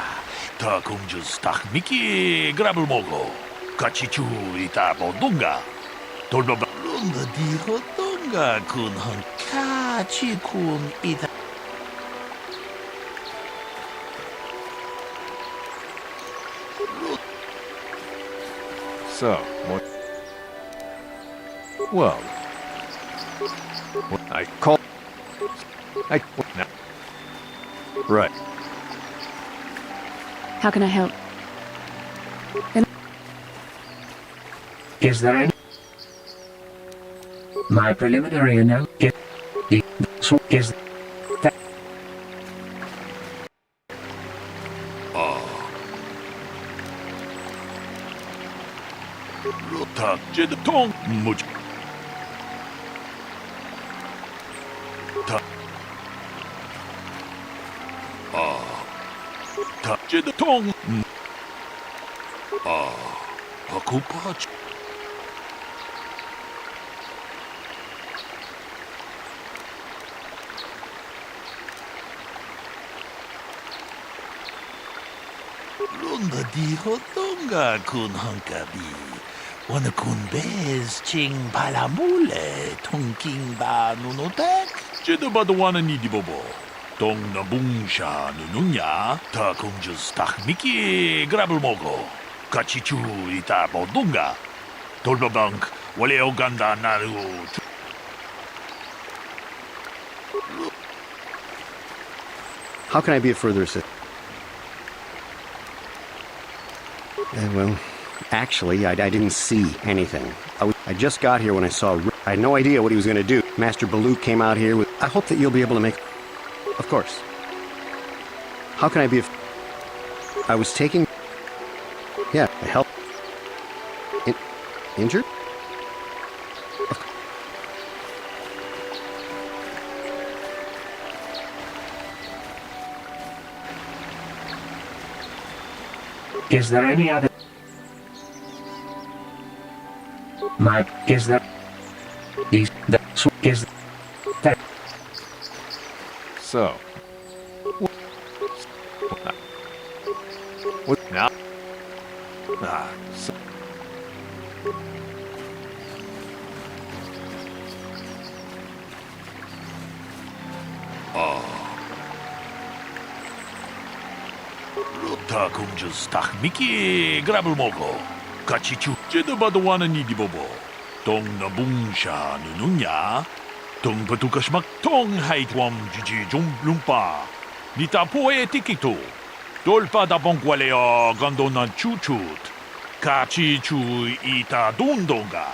[SPEAKER 20] Ta kunjus tak miki grabulmogo. Kachichu ita bodunga. Dolpa ronda di hotonga kun hon. Ka chikun ita.
[SPEAKER 22] So, what? Well, I call. Now. Right.
[SPEAKER 18] How can I help?
[SPEAKER 1] Is there any? My preliminary analysis is that.
[SPEAKER 20] Ta jed tong much. Ta. Ta jed tong. Akupach. Ronda di hotonga kun hankabi. Wana kun bez ching palamule tongking ba nunotek. Jeda ba wana ni di bobo. Tong na bungsha nununya. Ta kunjus tak miki grabulmogo. Kachichu ita bodunga. Tolbabank wale oganda naru.
[SPEAKER 21] How can I be of further assistance? Well, actually, I didn't see anything. I just got here when I saw Rick. I had no idea what he was going to do. Master Baloo came out here with... I hope that you'll be able to make... Of course. How can I be of... I was taking... Yeah, I helped... Injured?
[SPEAKER 1] Is there any other? Mike, is there? Is that? Is that?
[SPEAKER 22] So. What now? So.
[SPEAKER 20] Ta kunjus tak miki grabulmogo. Kachichu jeda ba wana ni di bobo. Tong na bungsha nununya. Tong patukashmak tong haitwam jiji jumblumpa. Nita poe tikito. Dolpa da bongwaleo gandona chuchut. Kachichu ita dundonga.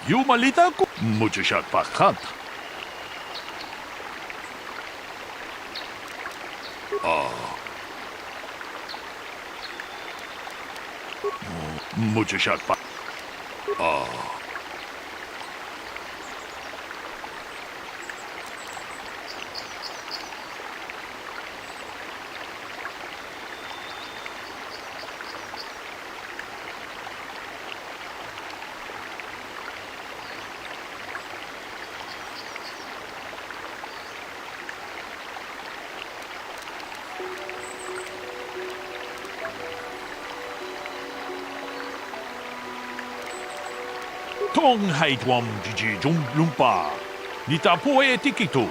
[SPEAKER 20] Yumalita ku muchashat pakhat. Mucho shot pa. Tong haitwam jiji jumblumpa. Nita poe tikito.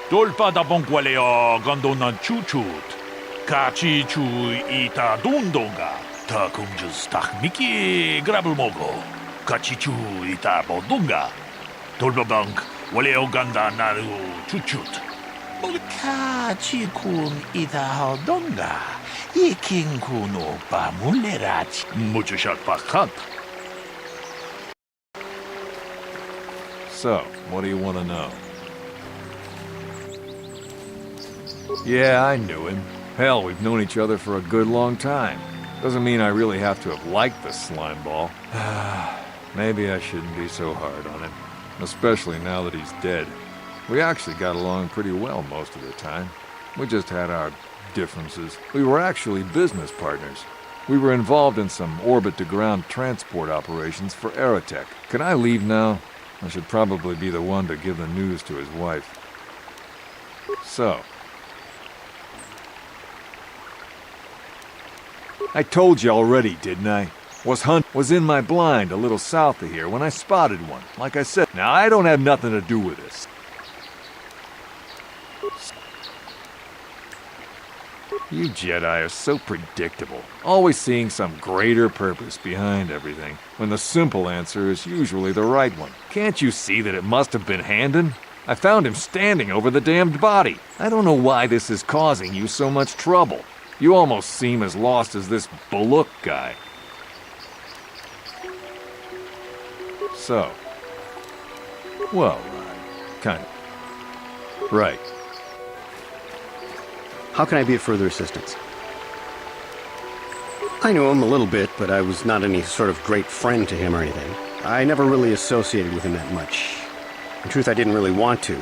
[SPEAKER 20] Dolpa da bongwaleo gandona chuchut. Kachi chu ita dundonga. Ta kunjus tak miki grabulmogo. Kachi chu ita bodunga. Dolpa bank waleo ganda naru chuchut. Kachi kun ita hodonga. Iking kuno pa mulerachi. Mucho shot pakhat.
[SPEAKER 22] So, what do you want to know? Yeah, I knew him. Hell, we've known each other for a good long time. Doesn't mean I really have to have liked the slime ball. Maybe I shouldn't be so hard on him, especially now that he's dead. We actually got along pretty well most of the time. We just had our differences. We were actually business partners. We were involved in some orbit-to-ground transport operations for Aerotech. Can I leave now? I should probably be the one to give the news to his wife. So, I told you already, didn't I? Was in my blind a little south of here when I spotted one. Like I said, now I don't have nothing to do with this. You Jedi are so predictable, always seeing some greater purpose behind everything, when the simple answer is usually the right one. Can't you see that it must have been Handon? I found him standing over the damned body. I don't know why this is causing you so much trouble. You almost seem as lost as this Baluk guy. So, well, kind of. Right.
[SPEAKER 21] How can I be of further assistance? I knew him a little bit, but I was not any sort of great friend to him or anything. I never really associated with him that much. In truth, I didn't really want to.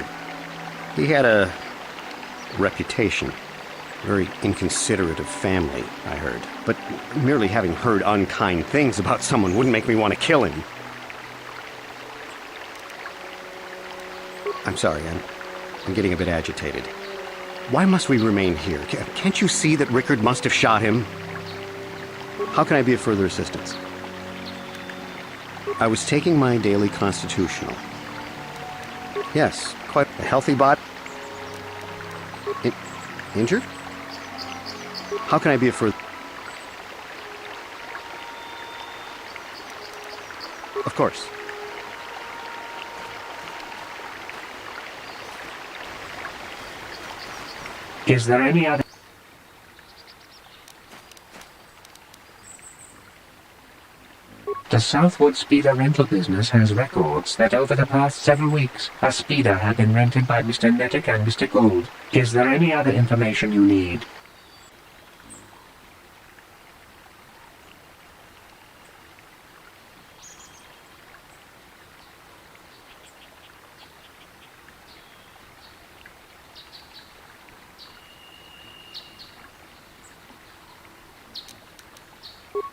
[SPEAKER 21] He had a reputation. Very inconsiderate of family, I heard. But merely having heard unkind things about someone wouldn't make me want to kill him. I'm sorry, I'm getting a bit agitated. Why must we remain here? Can't you see that Rickard must have shot him? How can I be of further assistance? I was taking my daily constitutional. Yes, quite a healthy body. Injured? How can I be of further... Of course.
[SPEAKER 1] Is there any other... The Southwood Speeder rental business has records that over the past 7 weeks, a speeder had been rented by Mr. Nettic and Mr. Gould. Is there any other information you need?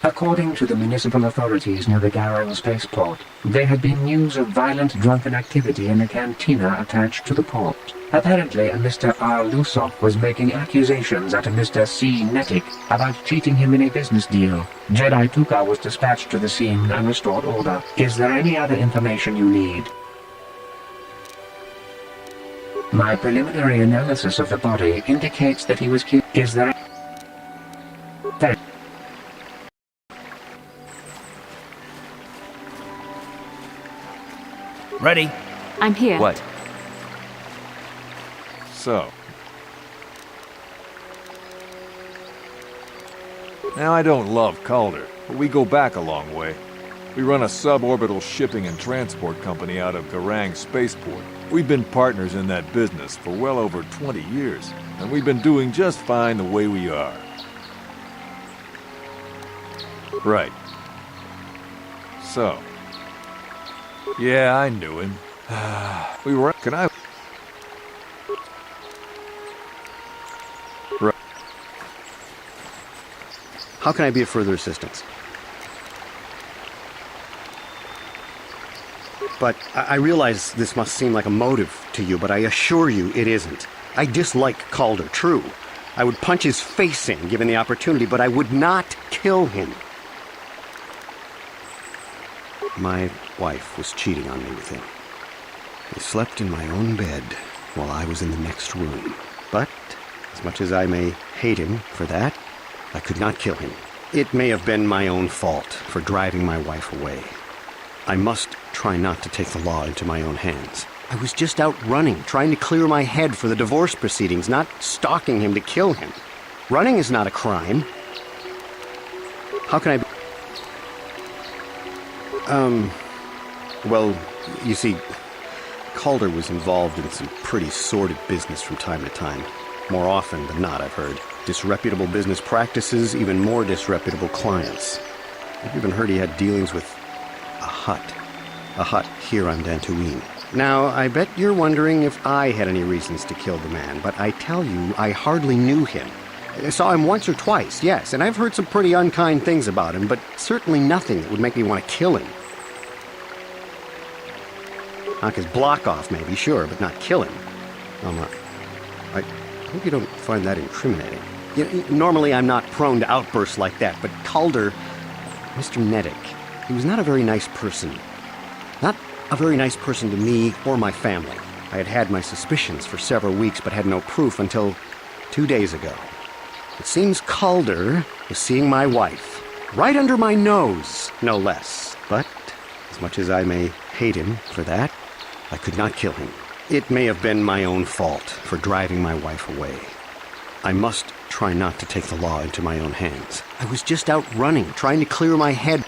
[SPEAKER 1] According to the municipal authorities near the Garrow spaceport, there had been news of violent drunken activity in a cantina attached to the port. Apparently, a Mr. R. Lusop was making accusations at a Mr. C. Nettic about cheating him in a business deal. Jedi Tuka was dispatched to the scene and restored order. Is there any other information you need? My preliminary analysis of the body indicates that he was killed. Is there...
[SPEAKER 8] Ready?
[SPEAKER 18] I'm here.
[SPEAKER 22] What? So. Now, I don't love Calder, but we go back a long way. We run a suborbital shipping and transport company out of Garang Spaceport. We've been partners in that business for well over 20 years, and we've been doing just fine the way we are. Right. So. Yeah, I knew him. We were... Can I... Right.
[SPEAKER 21] How can I be of further assistance? But I realize this must seem like a motive to you, but I assure you it isn't. I dislike Calder, true. I would punch his face in, given the opportunity, but I would not kill him. My wife was cheating on me with him. He slept in my own bed while I was in the next room. But, as much as I may hate him for that, I could not kill him. It may have been my own fault for driving my wife away. I must try not to take the law into my own hands. I was just out running, trying to clear my head for the divorce proceedings, not stalking him to kill him. Running is not a crime. How can I be... Well, you see, Calder was involved in some pretty sordid business from time to time. More often than not, I've heard. Disreputable business practices, even more disreputable clients. I've even heard he had dealings with a hut. A hut here on Dantooine. Now, I bet you're wondering if I had any reasons to kill the man, but I tell you, I hardly knew him. I saw him once or twice, yes, and I've heard some pretty unkind things about him, but certainly nothing that would make me want to kill him. Knock his block off, maybe, sure, but not kill him. I hope you don't find that incriminating. Normally, I'm not prone to outbursts like that, but Calder, Mr. Neddick, he was not a very nice person. Not a very nice person to me or my family. I had had my suspicions for several weeks, but had no proof until 2 days ago. It seems Calder was seeing my wife, right under my nose, no less. But, as much as I may hate him for that, I could not kill him. It may have been my own fault for driving my wife away. I must try not to take the law into my own hands. I was just out running, trying to clear my head.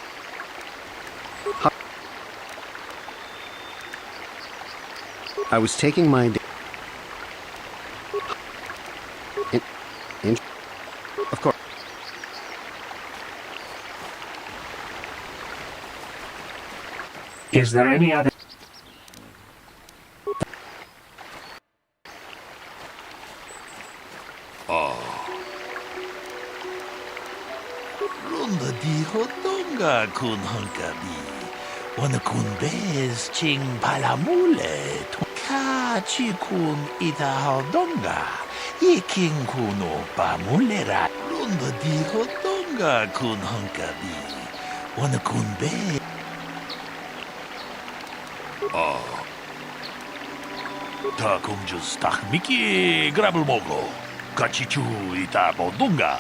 [SPEAKER 21] I was taking my... Of course.
[SPEAKER 1] Is there any other...
[SPEAKER 20] 론더 디호동가 군 헝가비 오늘 군 베스 칭 발라몰레 카치 군 이다호동가 이킹 군 오빠 몰레라 론더 디호동가 군 헝가비 오늘 군 베 다 공주 스탁 미끼 그라블 모고 같이 주 이다 보동가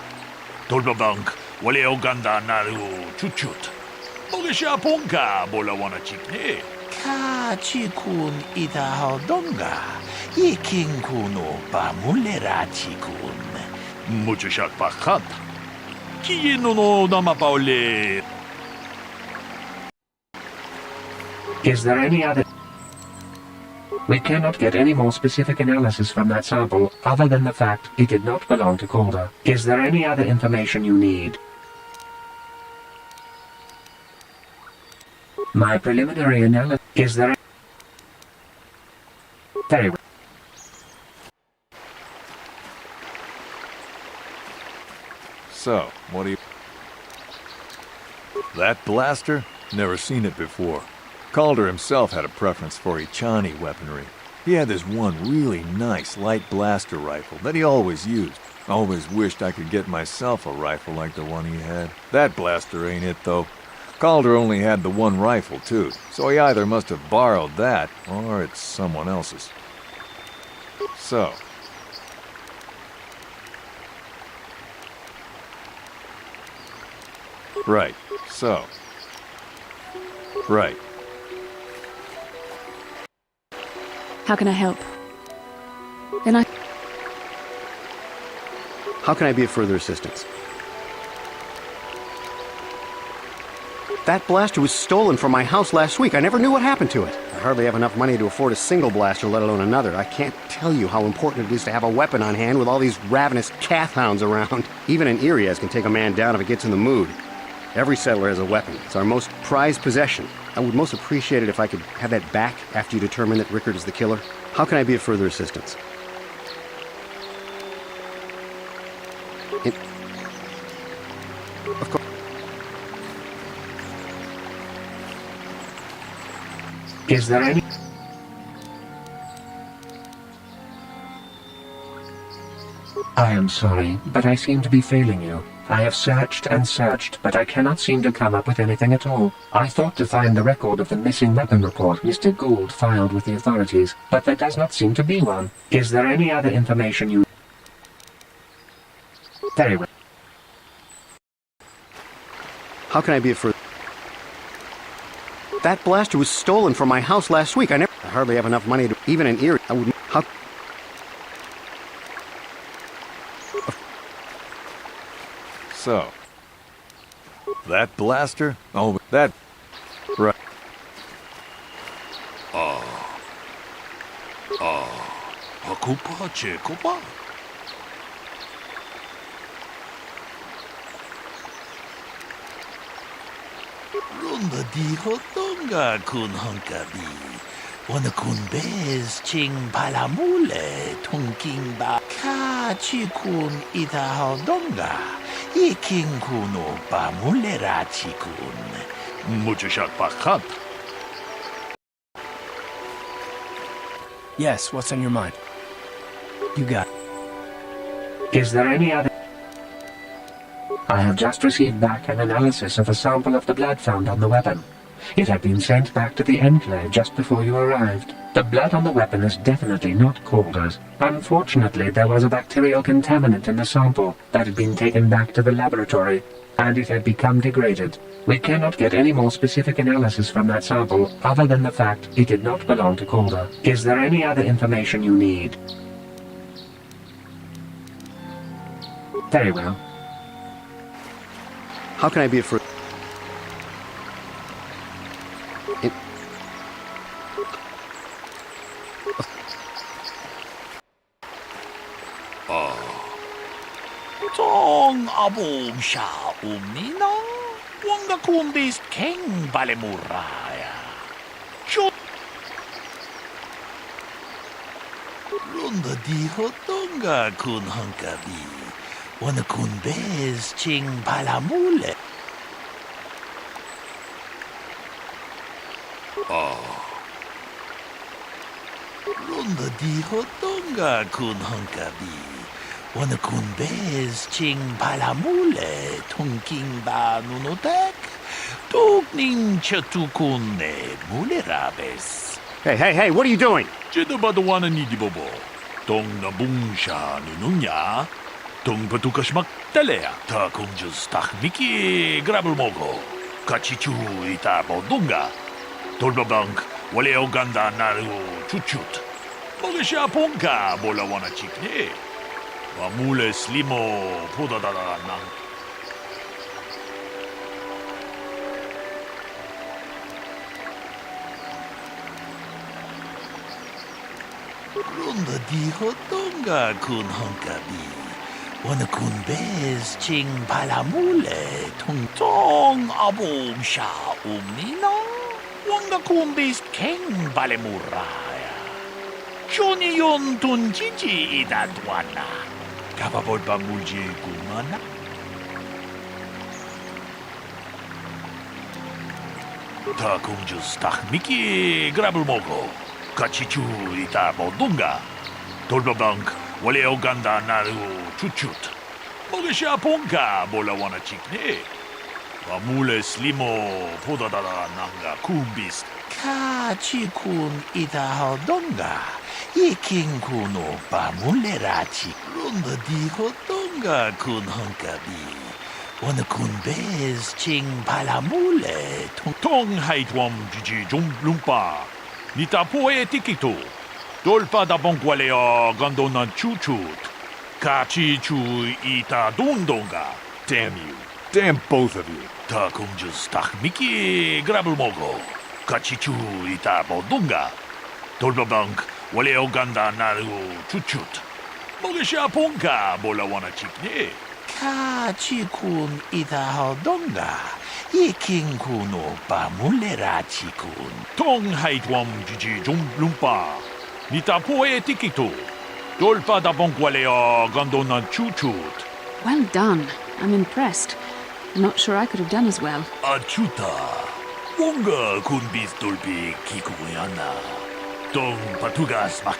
[SPEAKER 20] 돌바방크 원래 오간다 나루 추추트 먹으샤 봉가 몰라 원하 찍네 같이 군 이다 하동가 이킹 군 오빠 몰래라 지군 무주샥 바칸 기노노 나마 바올레
[SPEAKER 1] Is there any other... We cannot get any more specific analysis from that sample, other than the fact it did not belong to Calder. Is there any other information you need? My preliminary analysis... Is there... Very well.
[SPEAKER 22] So, what do you... That blaster? Never seen it before. Calder himself had a preference for Ichani weaponry. He had this one really nice light blaster rifle that he always used. Always wished I could get myself a rifle like the one he had. That blaster ain't it, though. Calder only had the one rifle, too, so he either must have borrowed that, or it's someone else's. So... Right, so... Right.
[SPEAKER 18] How can I help?
[SPEAKER 21] How can I be of further assistance? That blaster was stolen from my house last week. I never knew what happened to it. I hardly have enough money to afford a single blaster, let alone another. I can't tell you how important it is to have a weapon on hand with all these ravenous cath hounds around. Even an Irias can take a man down if it gets in the mood. Every settler has a weapon. It's our most prized possession. I would most appreciate it if I could have that back after you determine that Rickard is the killer. How can I be of further assistance? Of course.
[SPEAKER 1] Is there any... I am sorry, but I seem to be failing you. I have searched and searched, but I cannot seem to come up with anything at all. I thought to find the record of the missing weapon report Mr. Gould filed with the authorities, but there does not seem to be one. Is there any other information you... Very well.
[SPEAKER 21] How can I be of further... That blaster was stolen from my house last week. I hardly have enough money to... Even an ear... I would... How...
[SPEAKER 22] So... That blaster? Oh, that... Right.
[SPEAKER 20] Akupa, Chekopa. Runda di hotonga kun honkabi. Wana kun bez ching palamule tongking ba kachi kun ita hodonga. Iking kuno ba mulera chikun. Muchashat pakat.
[SPEAKER 8] Yes, what's on your mind? You got it.
[SPEAKER 1] Is there any other... I have just received back an analysis of a sample of the blood found on the weapon. It had been sent back to the Enclave just before you arrived. The blood on the weapon is definitely not Calder's. Unfortunately, there was a bacterial contaminant in the sample that had been taken back to the laboratory, and it had become degraded. We cannot get any more specific analysis from that sample other than the fact it did not belong to Calder. Is there any other information you need? Very well.
[SPEAKER 21] How can I be of fruit?
[SPEAKER 20] Tong abong siya uminang wanga kumbis keng balemuraya. Chut! Runda di hotonga kun hankabi. Wana kun bez ching palamule. Runda di hotonga kun hankabi. Wana kun bez ching palamule tongking ba nunotek. Tugning chatukune mulerabes.
[SPEAKER 21] Hey, what are you doing?
[SPEAKER 20] Jeda badawana ni di bobo. Tong nabung siya nununya. Tong patukas magtalea. Ta kung just takmiki grabel mogo. Kachichu ita bodunga. Tolbabank wale o ganda naru chuchut. Moga siya pongka bola wana chikne. Wamule slimo podadada nang. Runda di hotonga kun honkabi. Wana kun bez ching palamule tung tong abong siya uminang. Wanga kun bez keng balemuraya. Johnny yon tun jiji idadwana. Kapabod ba muji kumana? Ta kung just takmiki grabel mogo. Kachichu ita bodunga. Tolbabank wale o ganda naru chuchut. Moga siya pongka bola wana chikne. Wamule slimo podadada nanga kumbis. Kachikun ita hodonga. Iking kuno pamulerachi. Runda di hotonga kun honkabi. Wana kun bez ching palamule. Tong haitwam jiji jum lumpa. Nita poe tikito. Dolpa da bongualea gandona chuchut. Kachi chu ita dundonga. Damn you.
[SPEAKER 22] Damn both of you.
[SPEAKER 20] Ta kung just takmiki grabel mogo. Kachi chu ita bodunga. Dolbabank wale o ganda naru chuchut. Moga siya pongka bola wana chikne. Kachi kun ita hodonga. Iking kuno pamulera chikun. Tong haitwam jiji jum lumpa. Nita poe tikito. Dolpa da bongualea gandona chuchut.
[SPEAKER 18] Well done. I'm impressed. I'm not sure I could have done as well.
[SPEAKER 20] Achuta. Wonga kun bis dolpi kikuyana. Tong patugas mak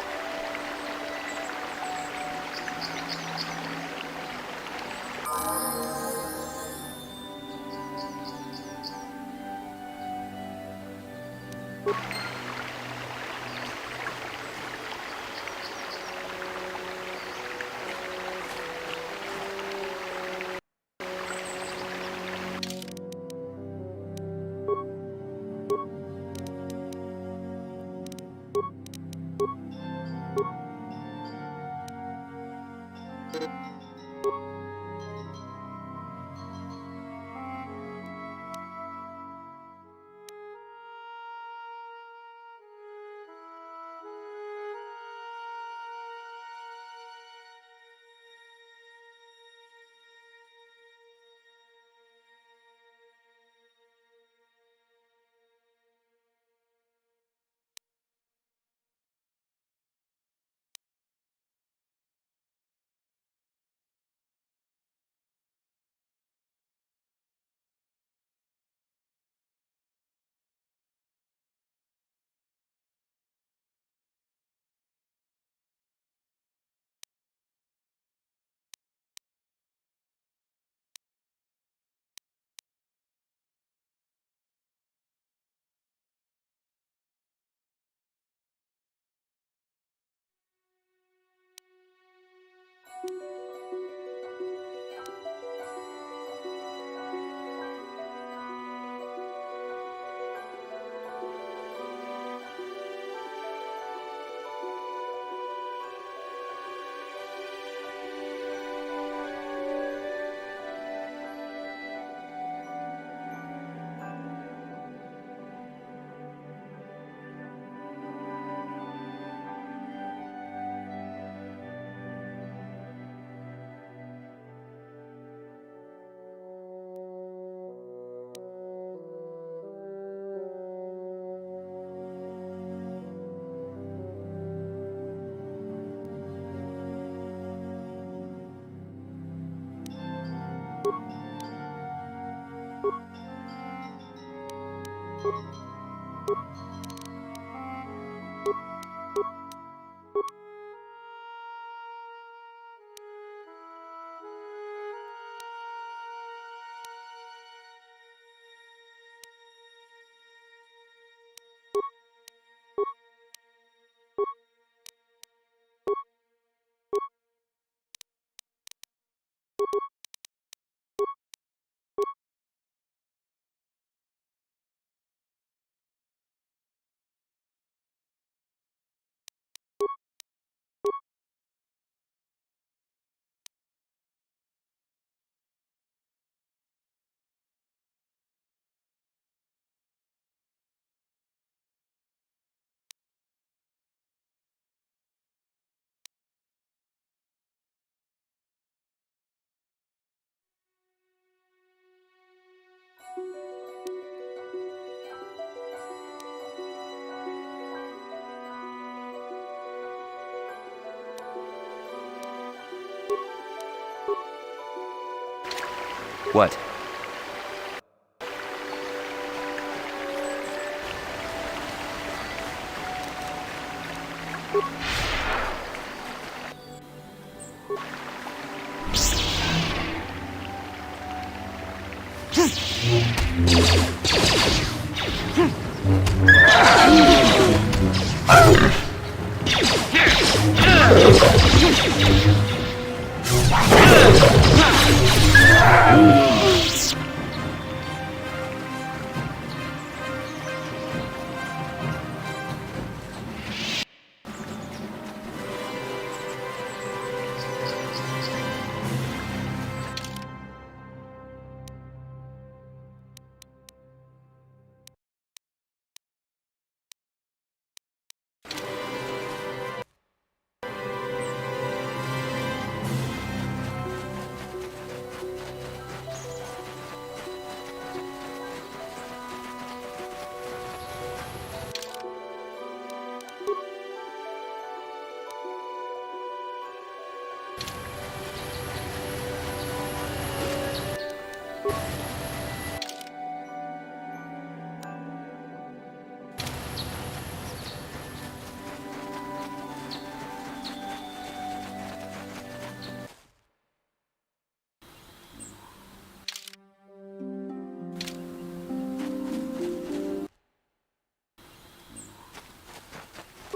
[SPEAKER 3] What?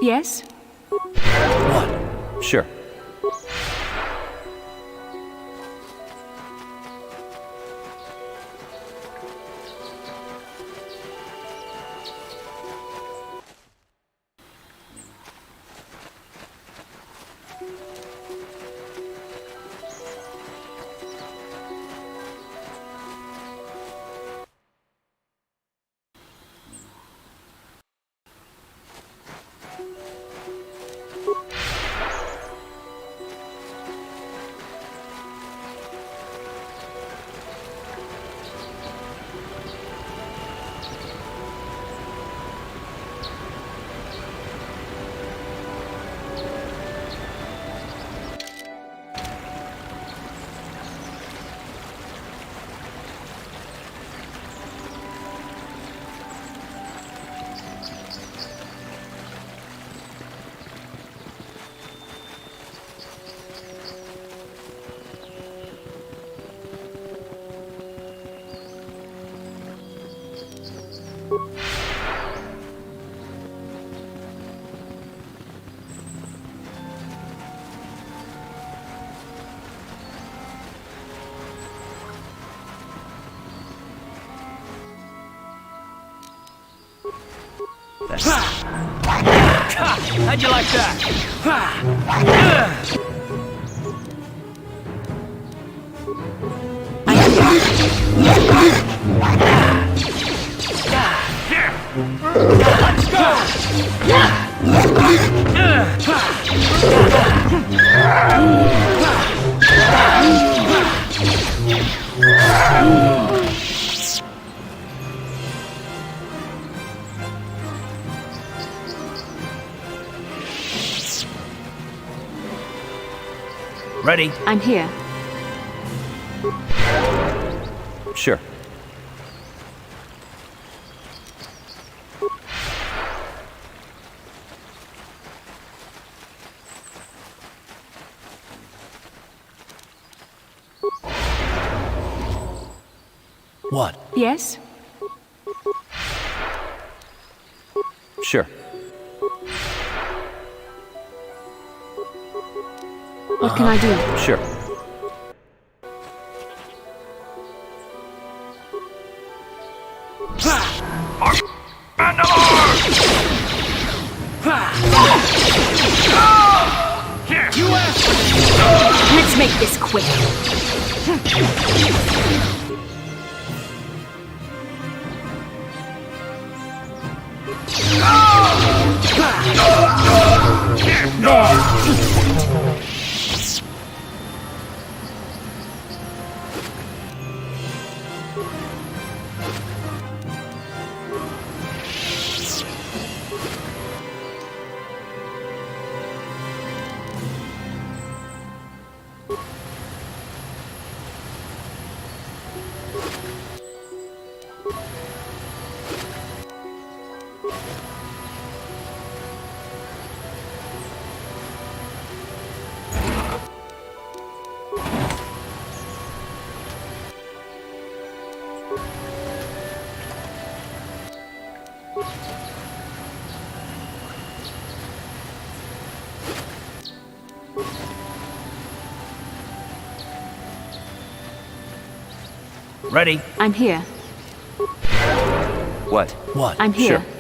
[SPEAKER 18] Yes?
[SPEAKER 3] What? Sure.
[SPEAKER 8] How'd you like that? Let's go! Ready?
[SPEAKER 18] I'm here.
[SPEAKER 3] Sure.
[SPEAKER 8] What?
[SPEAKER 18] Yes?
[SPEAKER 3] Sure.
[SPEAKER 18] What can I do?
[SPEAKER 3] Sure.
[SPEAKER 9] Let's make this quick.
[SPEAKER 8] Ready?
[SPEAKER 18] I'm here.
[SPEAKER 3] What?
[SPEAKER 8] What?
[SPEAKER 18] I'm here.
[SPEAKER 3] Sure.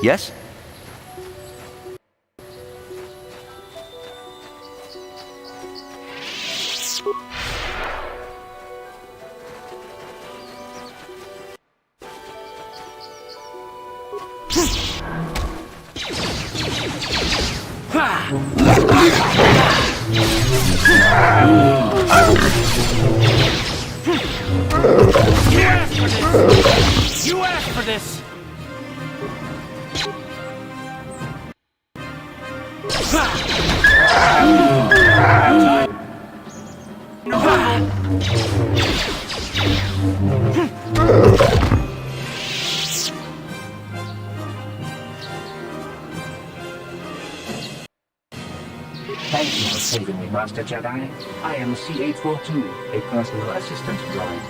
[SPEAKER 3] Yes?
[SPEAKER 8] You asked for this!
[SPEAKER 1] Thank you for saving me, Master Jedi. I am C-842, a personal assistant droid.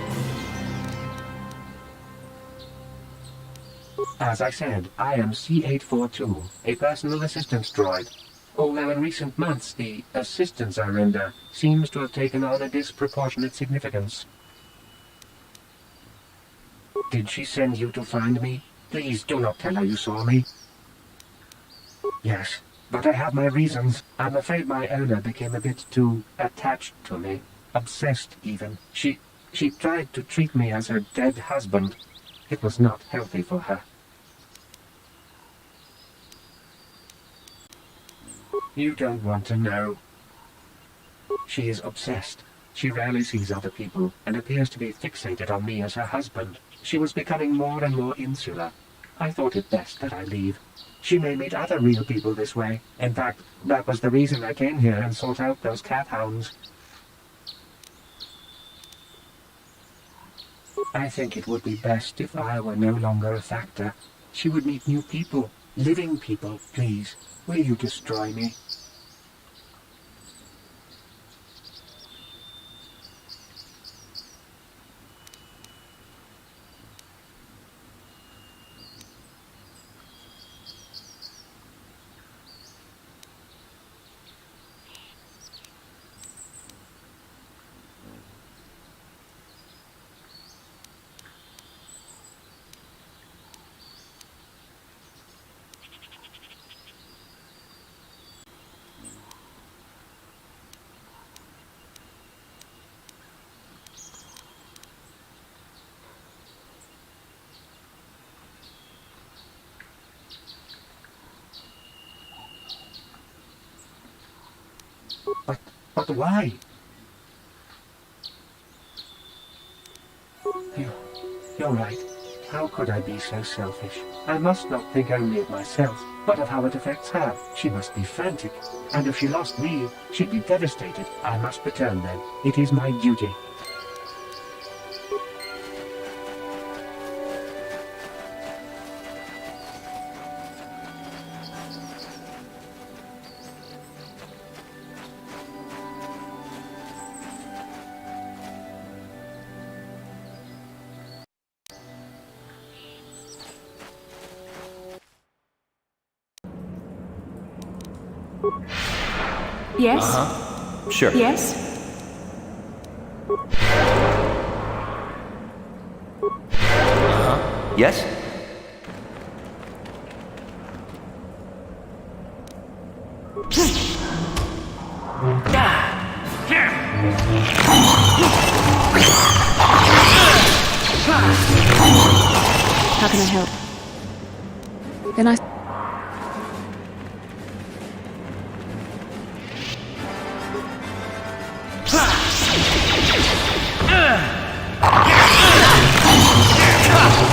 [SPEAKER 1] As I said, I am C-842, a personal assistance droid. Although in recent months the assistance I render seems to have taken on a disproportionate significance. Did she send you to find me? Please do not tell her you saw me. Yes, but I have my reasons. I'm afraid my owner became a bit too attached to me. Obsessed, even. She tried to treat me as her dead husband. It was not healthy for her. You don't want to know. She is obsessed. She rarely sees other people, and appears to be fixated on me as her husband. She was becoming more and more insular. I thought it best that I leave. She may meet other real people this way. In fact, that was the reason I came here and sought out those cat hounds. I think it would be best if I were no longer a factor. She would meet new people, living people. Please, will you destroy me? But why? You're right. How could I be so selfish? I must not think only of myself, but of how it affects her. She must be frantic. And if she lost me, she'd be devastated. I must return then. It is my duty.
[SPEAKER 18] Yes?
[SPEAKER 3] Sure.
[SPEAKER 18] Yes?
[SPEAKER 3] Yes?
[SPEAKER 18] How can I help? Then I...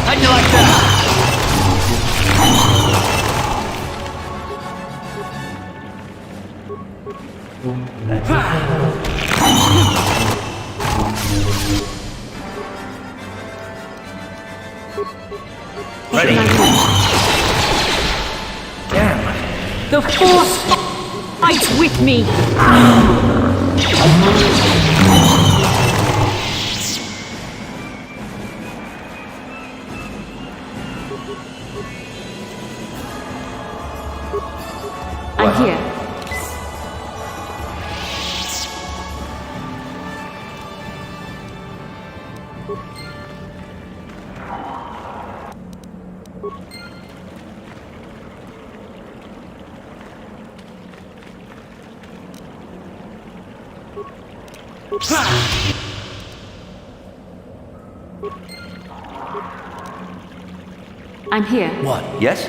[SPEAKER 17] How'd you like that?
[SPEAKER 3] Ready?
[SPEAKER 9] Damn. The Force fights with me.
[SPEAKER 18] I'm here. I'm here.
[SPEAKER 3] What? Yes?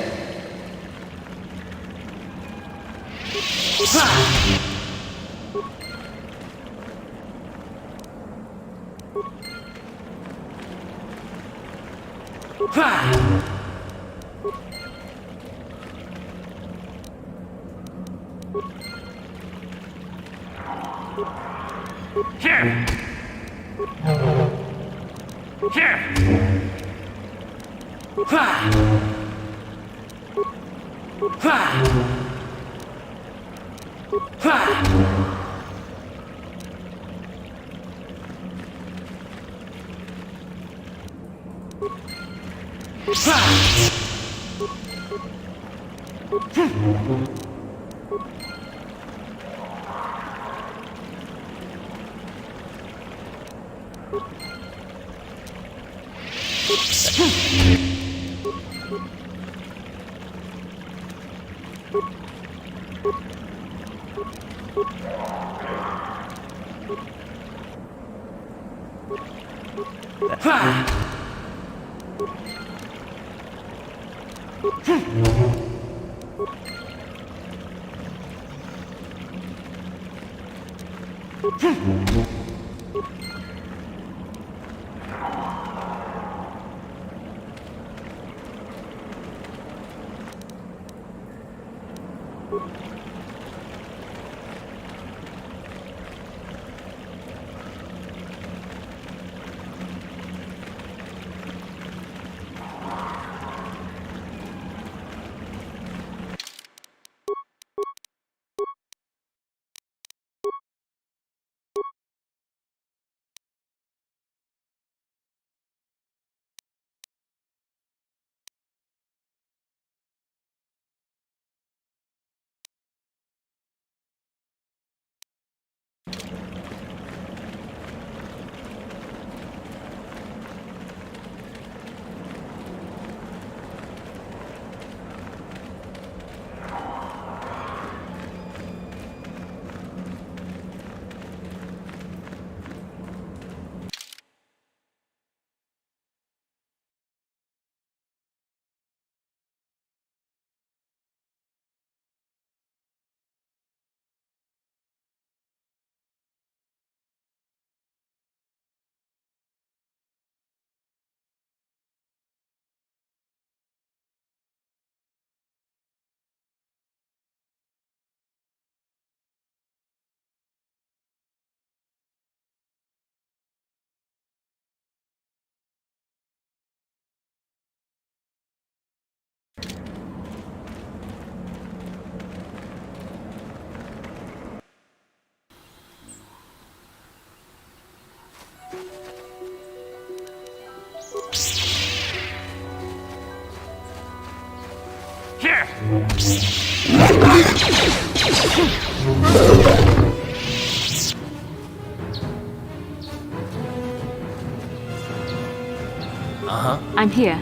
[SPEAKER 17] Uh-huh.
[SPEAKER 18] I'm here.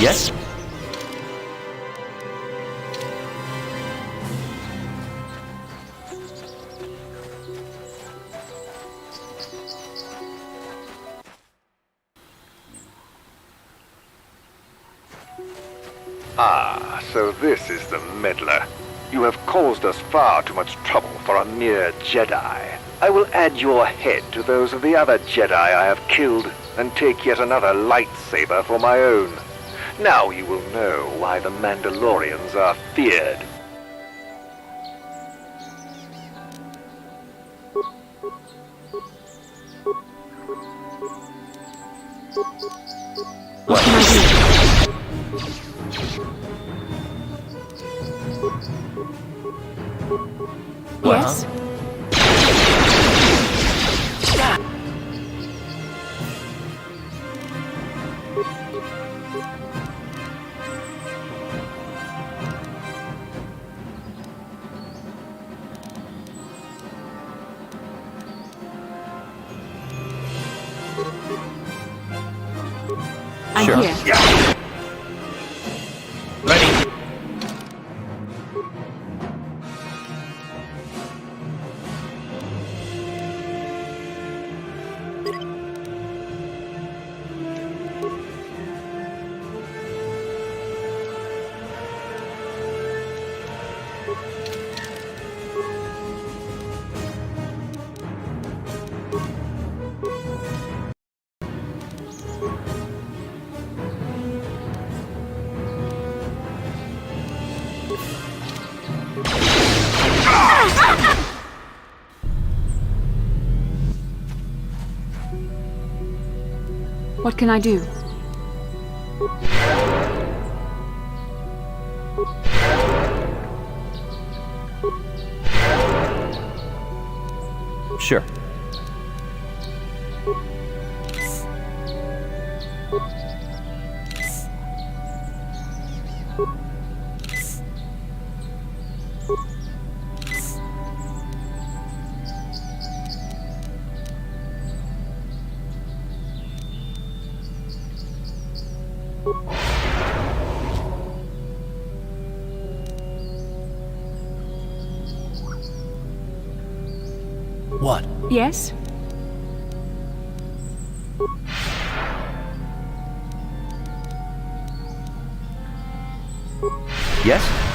[SPEAKER 17] Yes?
[SPEAKER 4] Ah, so this is the meddler. You have caused us far too much trouble for a mere Jedi. I will add your head to those of the other Jedi I have killed, and take yet another lightsaber for my own. Now you will know why the Mandalorians are feared.
[SPEAKER 18] What can I do? Yes? I'm
[SPEAKER 17] Sure.
[SPEAKER 18] here.
[SPEAKER 17] Yeah. Ready.
[SPEAKER 18] What can I do?
[SPEAKER 17] Sure.
[SPEAKER 8] What?
[SPEAKER 18] Yes?
[SPEAKER 17] Yes?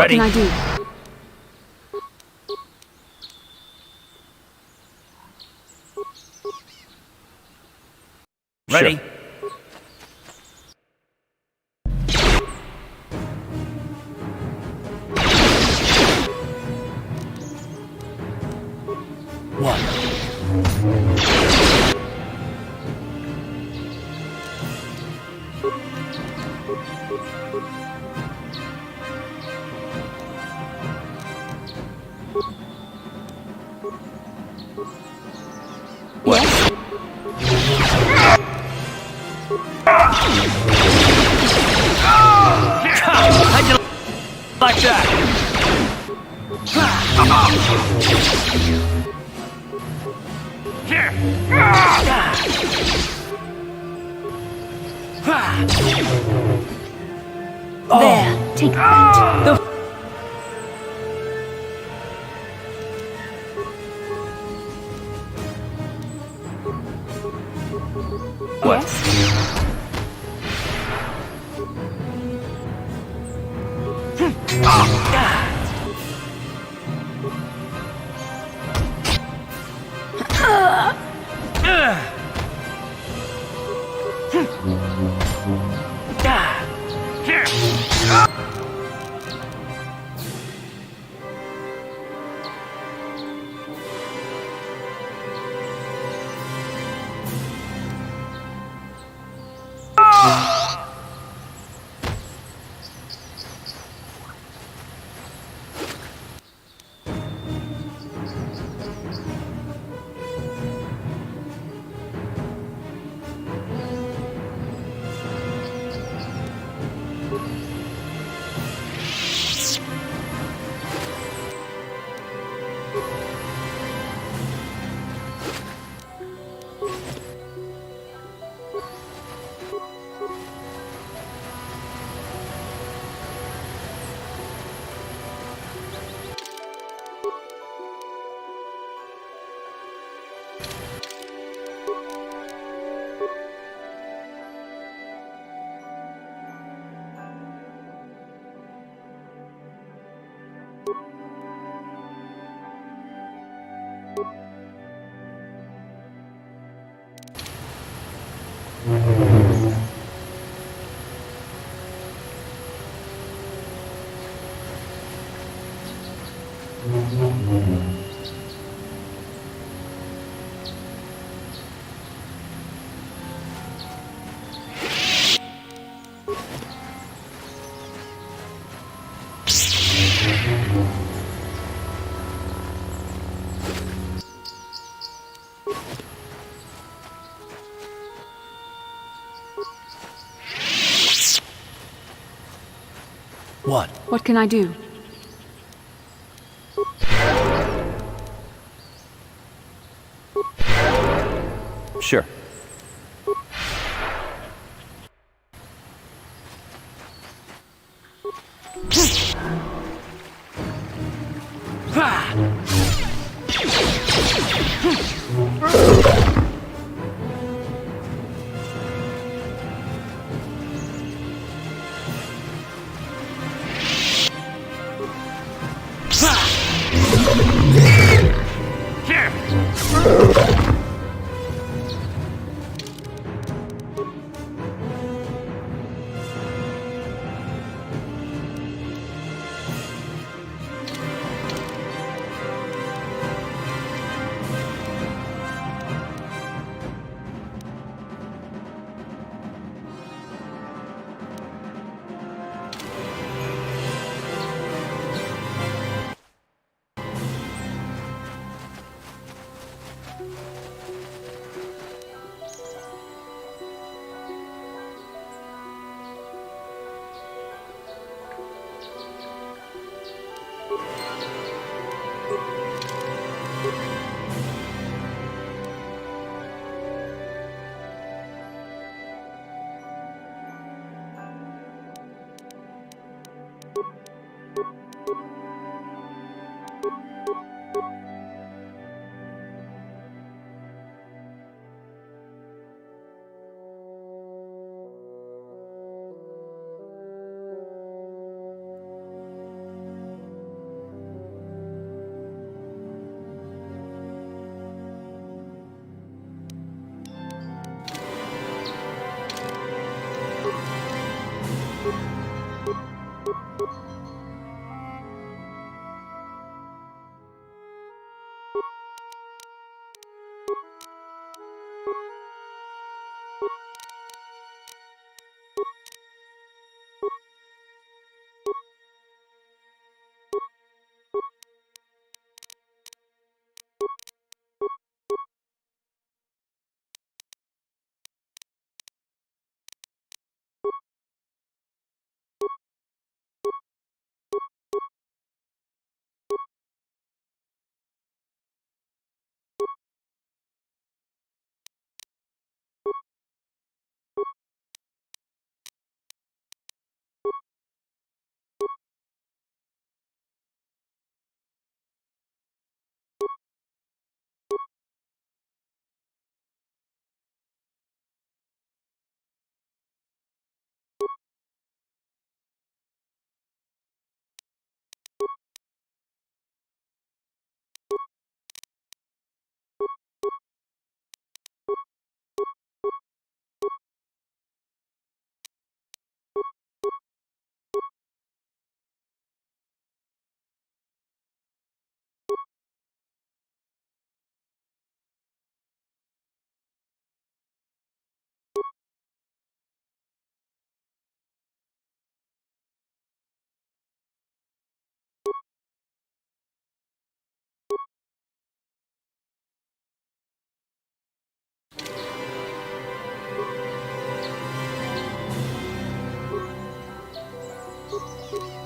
[SPEAKER 18] What can I do?
[SPEAKER 3] Ready?
[SPEAKER 13] Sure.
[SPEAKER 8] How'd you like that?
[SPEAKER 9] There, take that.
[SPEAKER 3] What?
[SPEAKER 8] What?
[SPEAKER 18] What can I do?
[SPEAKER 3] Sure.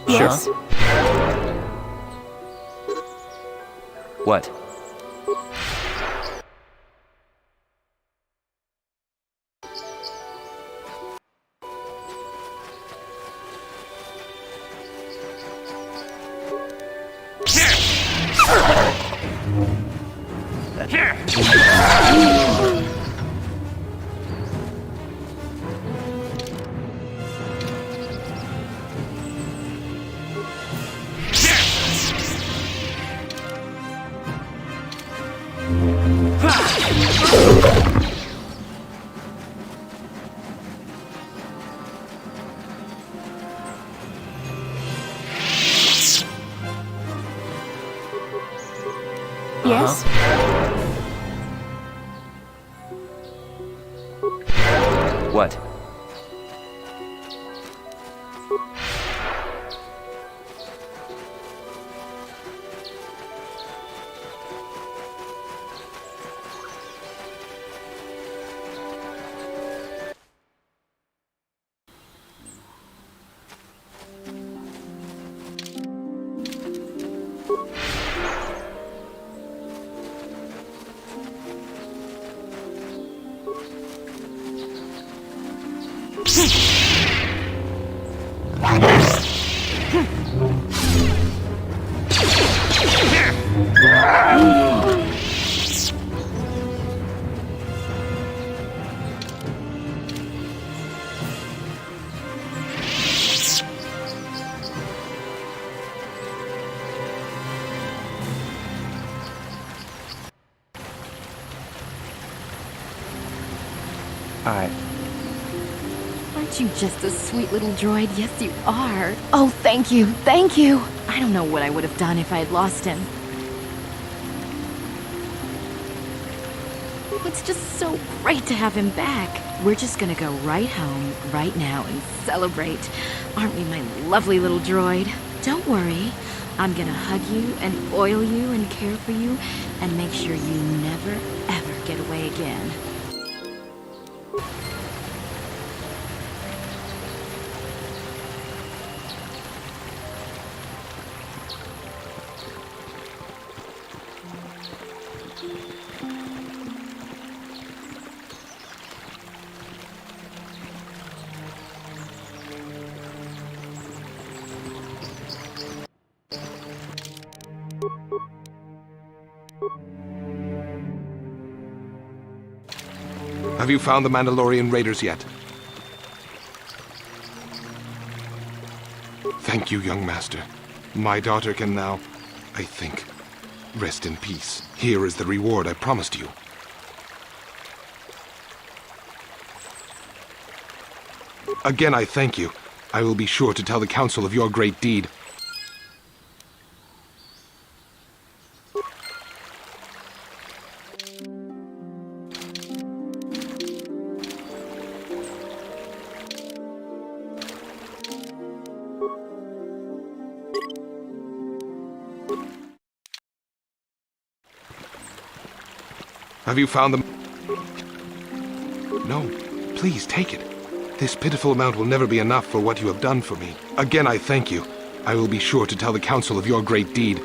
[SPEAKER 18] Yes?
[SPEAKER 3] What?
[SPEAKER 18] Yes?
[SPEAKER 3] What?
[SPEAKER 7] Aren't you just a sweet little droid? Yes, you are. Oh, thank you, thank you. I don't know what I would have done if I had lost him. It's just so great to have him back. We're just gonna go right home, right now, and celebrate. Aren't we, my lovely little droid? Don't worry. I'm gonna hug you and oil you and care for you and make sure you never, ever get away again.
[SPEAKER 5] Have you found the Mandalorian raiders yet? Thank you, young master. My daughter can now, I think, rest in peace. Here is the reward I promised you. Again, I thank you. I will be sure to tell the council of your great deed. Have you found them? No, please take it. This pitiful amount will never be enough for what you have done for me. Again, I thank you. I will be sure to tell the council of your great deed.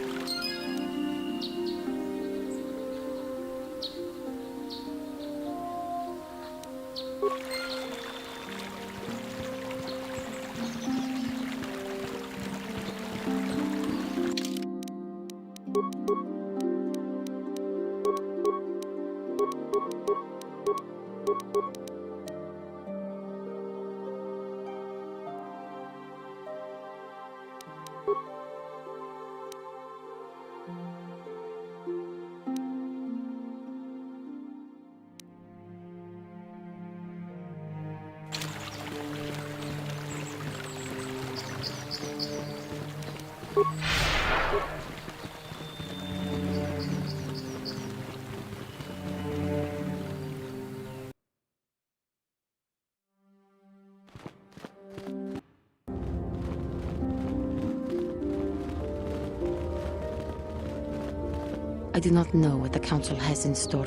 [SPEAKER 10] I do not know what the Council has in store.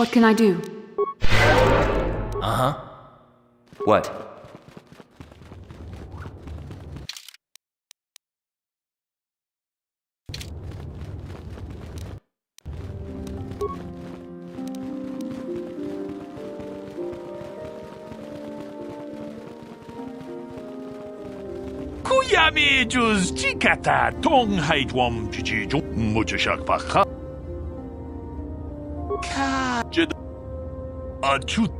[SPEAKER 18] What can I do?
[SPEAKER 3] Uh-huh. What?
[SPEAKER 20] Kuyami juz chikata tong haidwam chichijo muchashak bakha. Ka jed achut.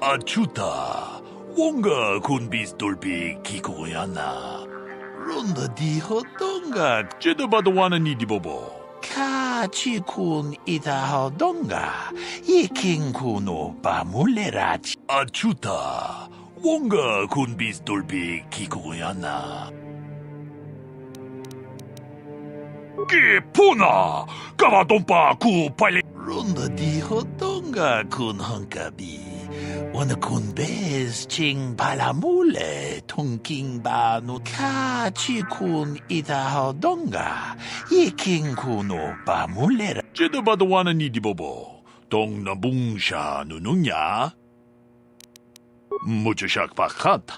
[SPEAKER 20] Achuta, wonga kunbis dolbi kikoyana. Ronda di hodonga, jedabadwana nidibobo. Ka chikun ita hodonga, yikinkuno bamulerachi. Achuta, wonga kunbis dolbi kikoyana. Kipuna, kavadompa ku pale. Ronda di hodonga kun hankabi. Wana kun bez ching palamule tungking ba no ka chi kun ita hodonga yiking kuno ba mulera. Jeda badwana ni dibobo tong na bungsha nununya. Mucho shak pakat.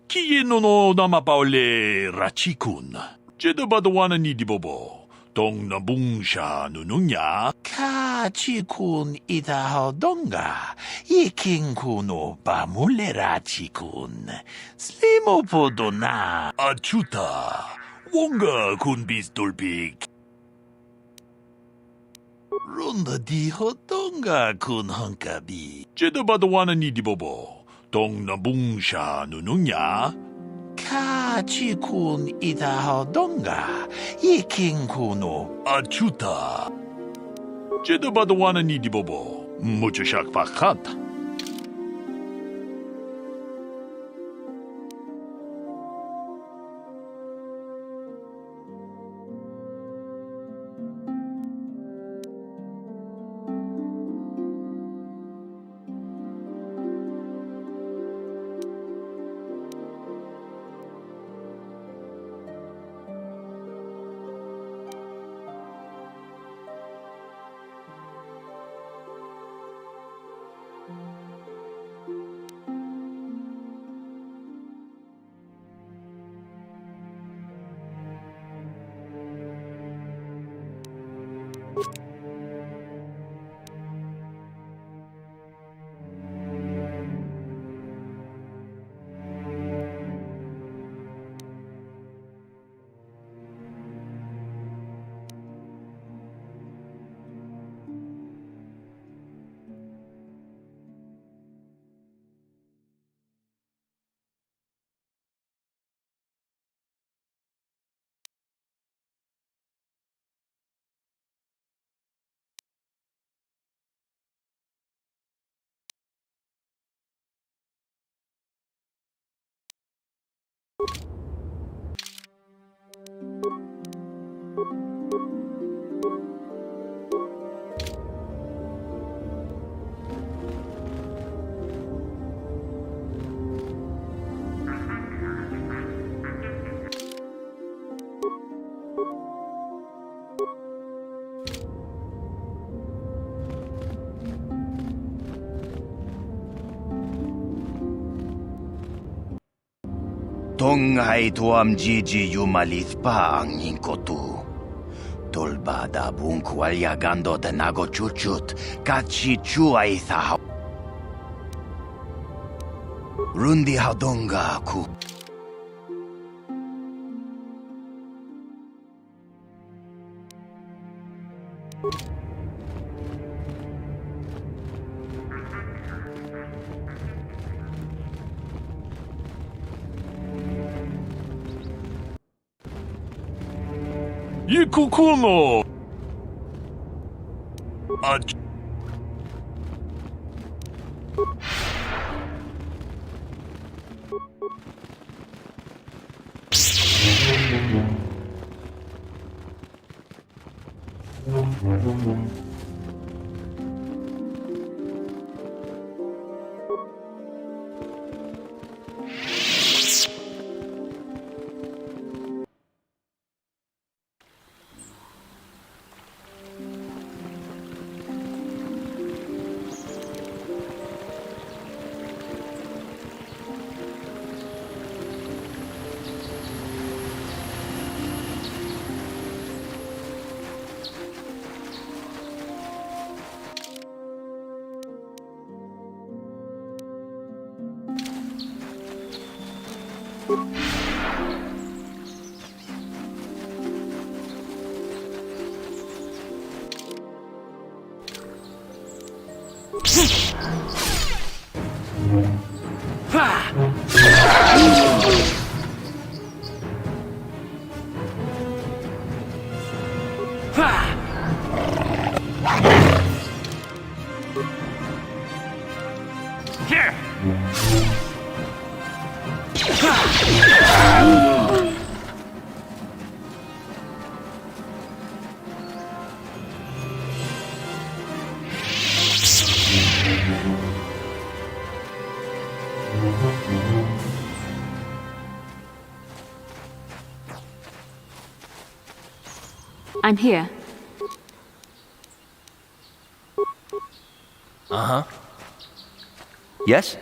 [SPEAKER 20] Kiye no nama paule rachikun. Jeda badwana ni dibobo tong na bungsha nununya. Ka chi kun ita hodonga yiking kuno ba mulera chikun. Slimo podona. Achuta. Wonga kun bis dolbik. Ronda di hodonga kun hankabi. Jeda badwana ni dibobo. Tong na bungsha nununya. Ka chi kun ita hodonga yiking kuno. Achuta. Jeda badwana ni dibobo. Mucho shak pakat.
[SPEAKER 15] Tonghay tuam jiji yumalith pa ang yingkotu. Tolbada bunkwalya de nago chuchut, kachi chuay thaw. Rundi hadonga ku.
[SPEAKER 20] Yikukuno!
[SPEAKER 18] I'm here.
[SPEAKER 3] Uh-huh. Yes?